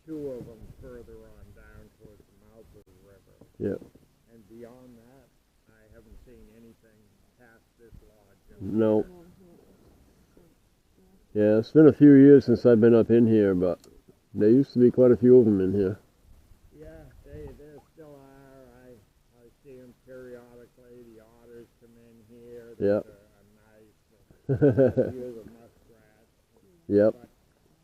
two of them further on down towards the mouth of the river. Yep. And beyond that, I haven't seen anything past this lodge. No. Yeah, it's been a few years since I've been up in here, but there used to be quite a few of them in here. Yeah, there still are. I see them periodically. The otters come in here. Yep. There's a nice You're the muskrat. Yep. But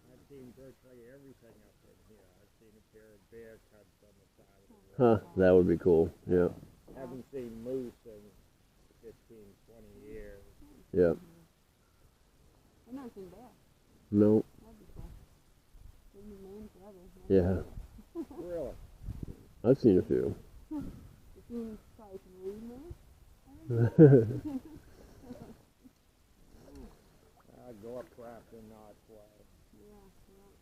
I've seen virtually everything up in here. I've seen a pair of bear cubs on the side of the road. Huh, that would be cool. Yeah. Haven't seen moose in 15, 20 years. Yep. I've never seen bear. No. That'd be cool. Been in Maine forever. Yeah. Really? I've seen a few. You've seen probably some reed man. I go up Crafton Northway. Yeah, yeah.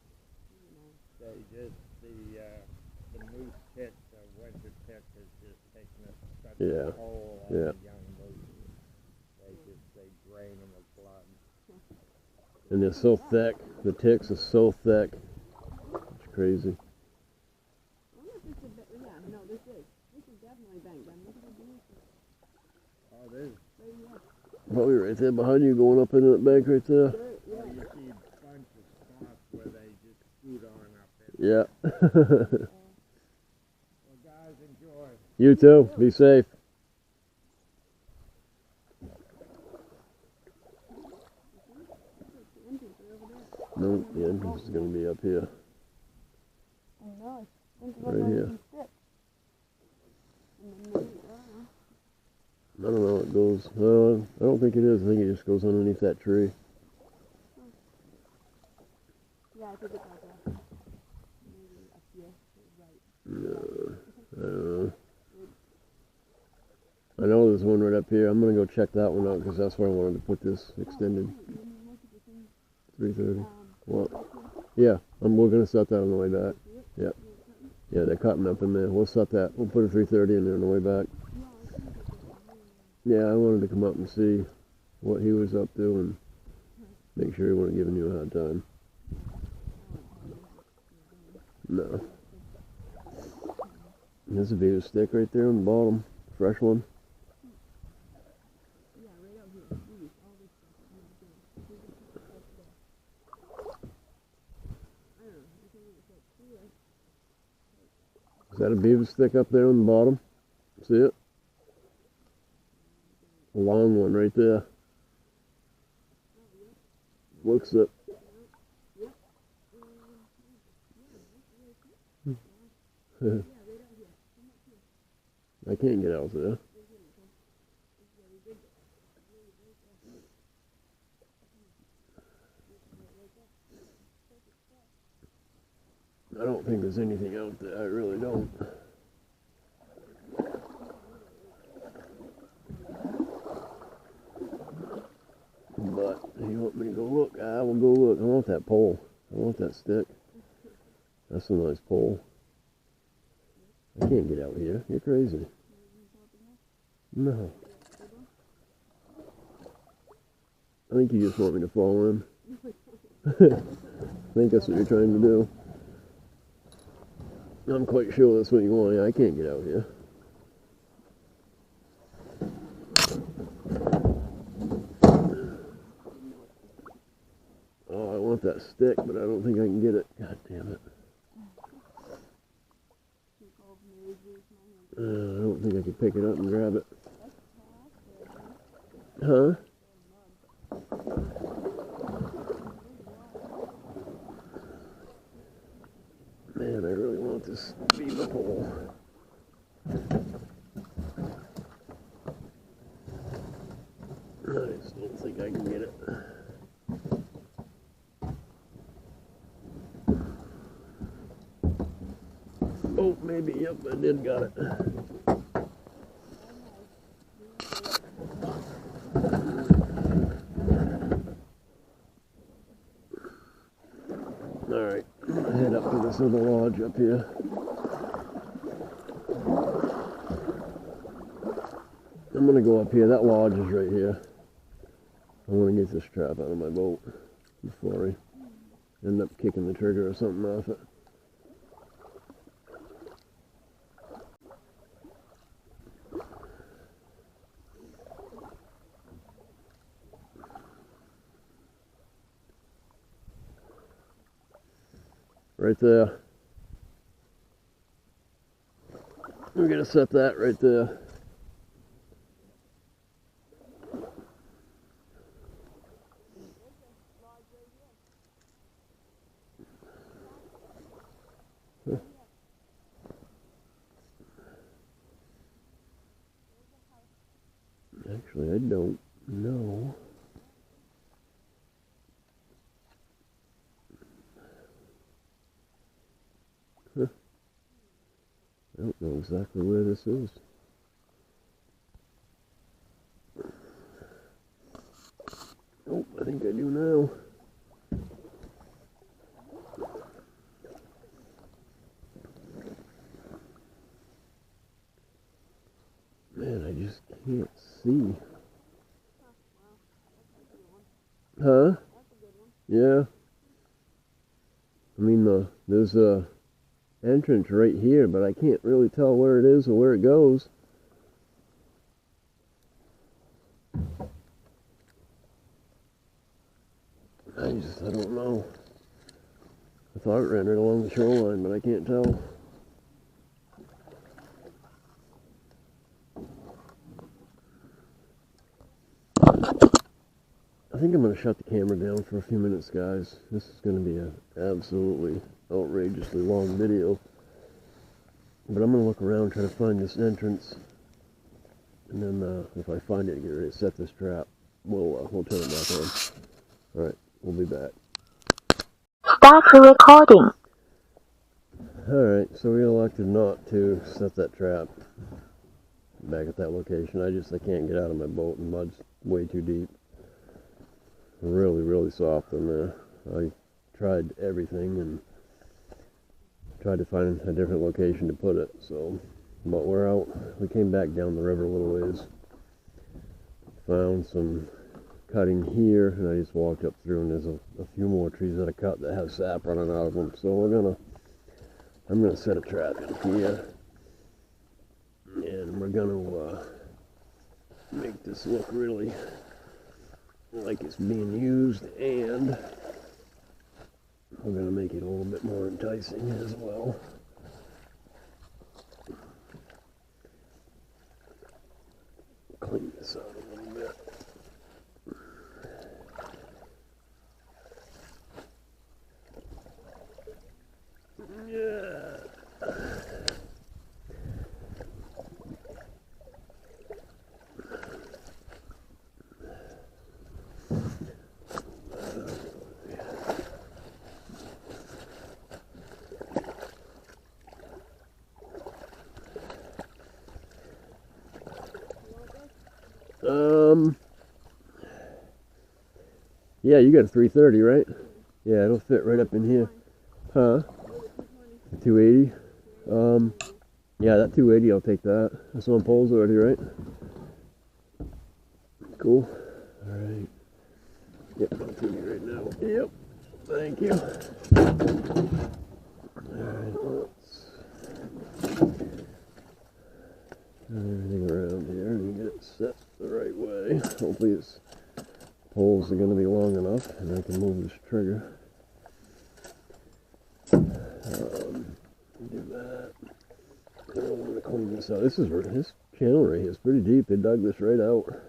They just, the moose pit, the winter pit has just taken such Yeah. a toll on Yeah. the young moose. They drain them of blood. And they're so thick. The ticks are so thick. It's crazy. I wonder if this is, yeah, no, this is definitely bank gun. Look at the bank. Oh, there's, Right here. Probably right there behind you, going up into that bank right there. There, yeah. well, you see a bunch of spots where they just scoot on up in. Yeah. Well, guys, enjoy. You too. Be safe. The entrance right over there. No, the entrance is going to be up here. I know. I think Right here. Stick. And then maybe, I don't know how it goes. I don't think it is. I think it just goes underneath that tree. yeah, I think it's like a, maybe up here, right. No, I don't know. I know there's one right up here. I'm going to go check that one out because that's where I wanted to put this extended. 3:30. What? Yeah, we're going to set that on the way back. Yeah. Yeah, they're cutting up in there. We'll set that. We'll put a 3:30 in there on the way back. Yeah, I wanted to come up and see what he was up to and make sure he wasn't giving you a hard time. No. There's a Beaver stick right there on the bottom. Fresh one. Yeah, right out here. These, all this stuff. I don't know. I think it's like clear. Is that a Beaver stick up there on the bottom? See it? A long one right there. Looks it. I can't get out there. I don't think there's anything out there. I really don't. But you want me to go look? I will go look. I want that pole. I want that stick. That's a nice pole. I can't get out here. You're crazy. No. I think you just want me to fall in. I think that's what you're trying to do. I'm quite sure that's what you want. I can't get out here. Oh, I want that stick, but I don't think I can get it. God damn it. I don't think I can pick it up and grab it. Huh? Man, I really want this beaver pole. I just don't think I can get it. Oh, maybe, yep, I did got it. Alright, head up to this little lodge up here. I'm gonna go up here. That lodge is right here. I want to get this trap out of my boat before I end up kicking the trigger or something off it. Right there. We're gonna set that right there. don't know. Huh. I don't know exactly where this is. Oh, I think I do now. Man, I just can't see. Huh? Yeah. I mean, there's a entrance right here, but I can't really tell where it is or where it goes. I don't know. I thought it ran right along the shoreline, but I can't tell. I think I'm going to shut the camera down for a few minutes, guys. This is going to be an absolutely outrageously long video. But I'm going to look around, try to find this entrance. And then if I find it, get ready to set this trap. We'll turn it back on. Alright, we'll be back. Start recording. Alright, so we elected not to set that trap back at that location. I can't get out of my boat, and mud's way too deep. Really, really soft in there. I tried everything and tried to find a different location to put it, so, but we're out. We came back down the river a little ways, found some cutting here, and I just walked up through, and there's a few more trees that I cut that have sap running out of them, so I'm gonna set a trap in here, and we're gonna make this look really like it's being used, and we're going to make it a little bit more enticing as well. Clean this out a little bit. Yeah. Yeah, you got a 330, right? Yeah, it'll fit right up in here. Huh? 280? Yeah, that 280, I'll take that. That's on poles already, right? Cool. Alright. Yep, I'll take it right now. Yep. Thank you. Alright, let's turn everything around here and get it set the right way. Hopefully this poles are going to be long enough and I can move this trigger. Do that. I'm going to clean this out. This channel right here is pretty deep. They dug this right out.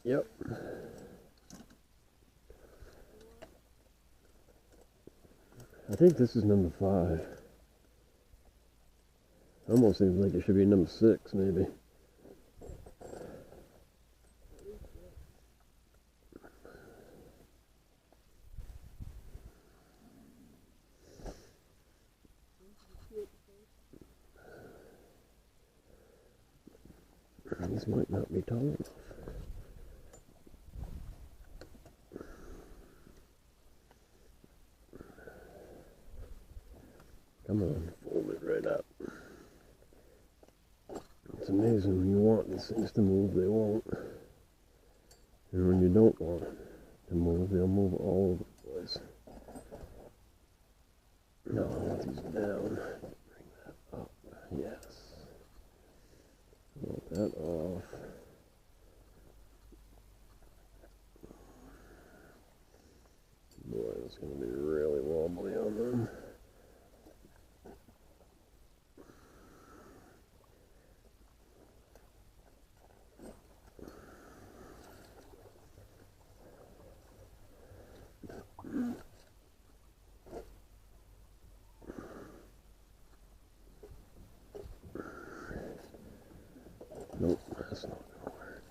Yep. I think this is number 5. Almost seems like it should be number 6, maybe. These might not be tall enough. Come on, fold it right up. It's amazing when you want these things to move, they won't. And when you don't want to move, they'll move all over the place. No, I want these down. Bring that up. Yes. that off. Boy, it's going to be really wobbly on them. Nope, that's not going to work.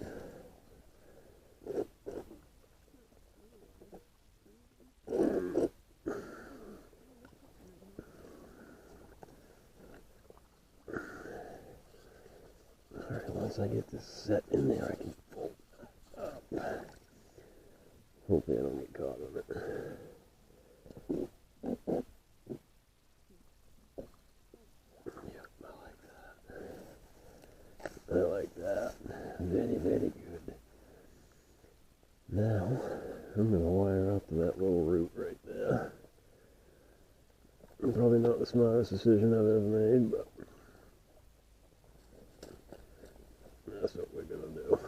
Alright, once I get this set in there, I can fold up. Hopefully I don't get caught on it. Yep, I like that. Very, very good. Now, I'm going to wire up to that little root right there. Probably not the smartest decision I've ever made, but that's what we're going to do.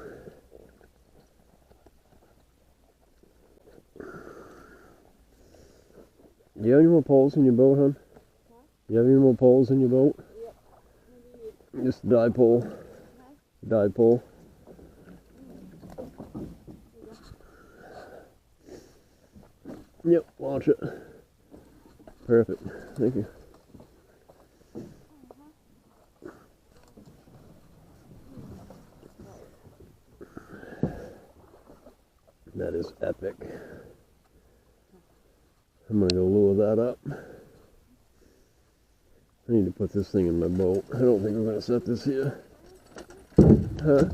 Do you have any more poles in your boat, hon? Huh? Do you have any more poles in your boat? Yep. Just a dipole. Dipole. Yep, launch it. Perfect. Thank you. That is epic. I'm gonna go lure that up. I need to put this thing in my boat. I don't think we're gonna set this here. Huh?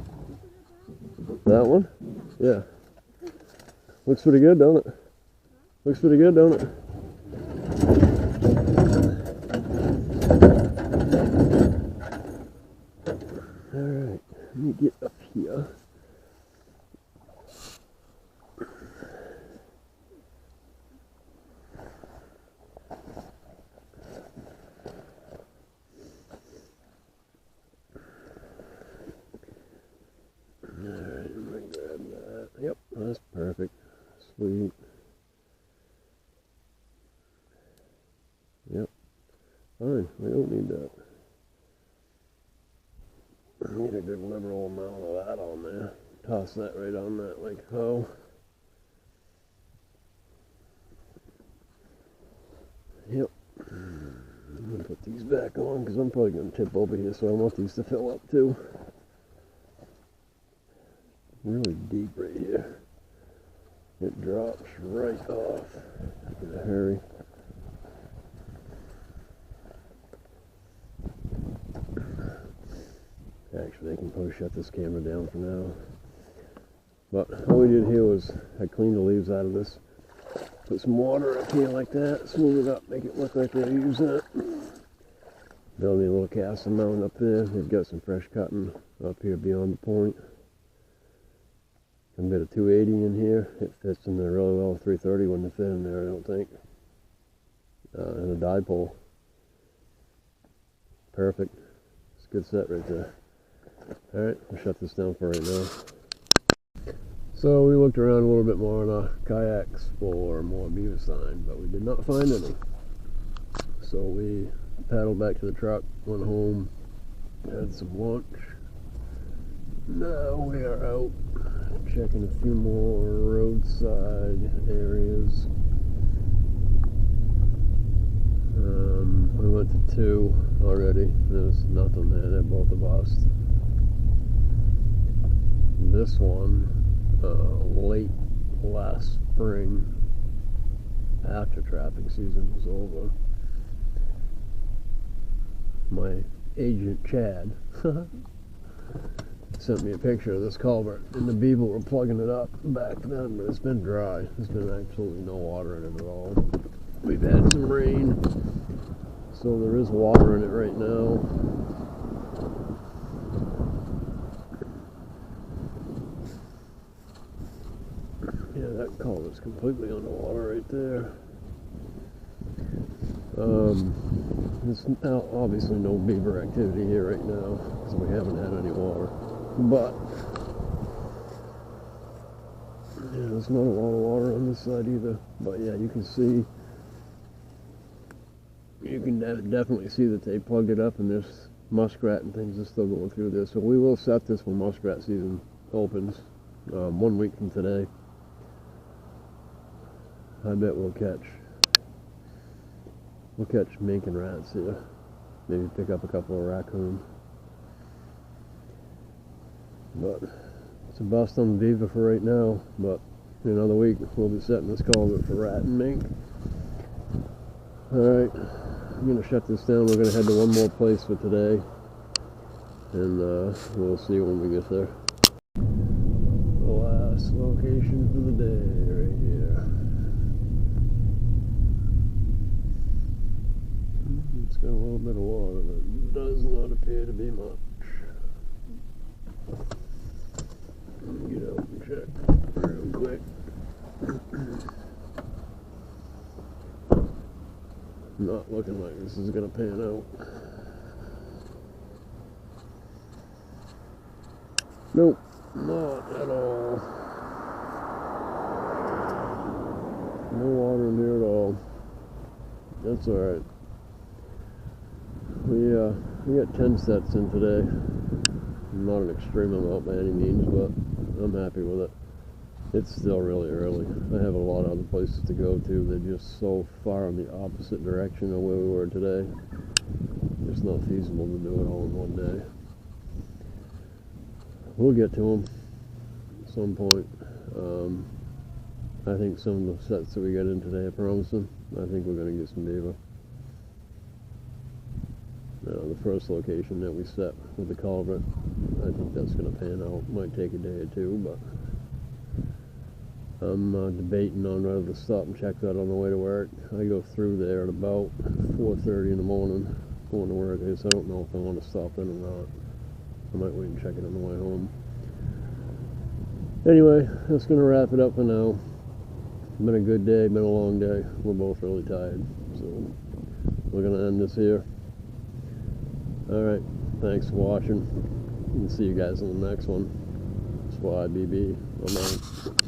That one? Yeah. Looks pretty good, don't it? Looks pretty good, don't it? Alright, let me get up here. Alright, I'm gonna grab that. Yep, that's perfect. Sweet. Yep. Fine, we don't need that. I need a good liberal amount of that on there. Toss that right on that like so. Yep. I'm gonna put these back on because I'm probably gonna tip over here, so I want these to fill up too. Really deep right here. It drops right off in a hurry. Actually, I can probably shut this camera down for now. But all we did here was I cleaned the leaves out of this. Put some water up here like that, smooth it up, make it look like they're using it. Build me a little casting mound up there. They've got some fresh cotton up here beyond the point. A bit of 280 in here. It fits in there really well. 330 wouldn't fit in there, I don't think. And a dipole. Perfect. It's a good set right there. Alright, I'll shut this down for right now. So we looked around a little bit more on our kayaks for more beaver sign, but we did not find any. So we paddled back to the truck, went home, had some lunch. Now we are out checking a few more roadside areas. We went to 2 already. There's nothing there. They're both of us. This one, late last spring, after trapping season was over, my agent Chad sent me a picture of this culvert, and the Beaver were plugging it up back then, but it's been dry. There's been absolutely no water in it at all. We've had some rain, so there is water in it right now. Yeah, that culvert's completely underwater right there. There's obviously no beaver activity here right now because we haven't had any water. but yeah, there's not a lot of water on this side either. But yeah, you can see, you can definitely see that they plugged it up, and there's muskrat and things are still going through there. So we will set this when muskrat season opens, 1 week from today. I bet we'll catch mink and rats here. Maybe pick up a couple of raccoon. But it's a bust on the Beaver for right now. But in another week we'll be setting this culvert for rat and mink. Alright, I'm going to shut this down. We're going to head to one more place for today. And we'll see when we get there. The last location for the day right here. It's got a little bit of water, but it does not appear to be much. Let me get out and check real quick. Not looking like this is going to pan out. Nope, not at all. No water in here at all. That's alright. We got 10 sets in today. Not an extreme amount by any means, but I'm happy with it. It's still really early. I have a lot of other places to go to. They're just so far in the opposite direction of where we were today. It's not feasible to do it all in one day. We'll get to them at some point. I think some of the sets that we got in today are promising. I think we're going to get some beaver. The first location that we set with the culvert, I think that's going to pan out. Might take a day or two, but I'm debating on whether to stop and check that on the way to work. I go through there at about 4:30 in the morning going to work. I don't know if I want to stop in or not. I might wait and check it on the way home. Anyway, that's going to wrap it up for now. It's been a good day, been a long day. We're both really tired, so we're going to end this here. Alright, thanks for watching. And see you guys on the next one. It's YBB. I'm out.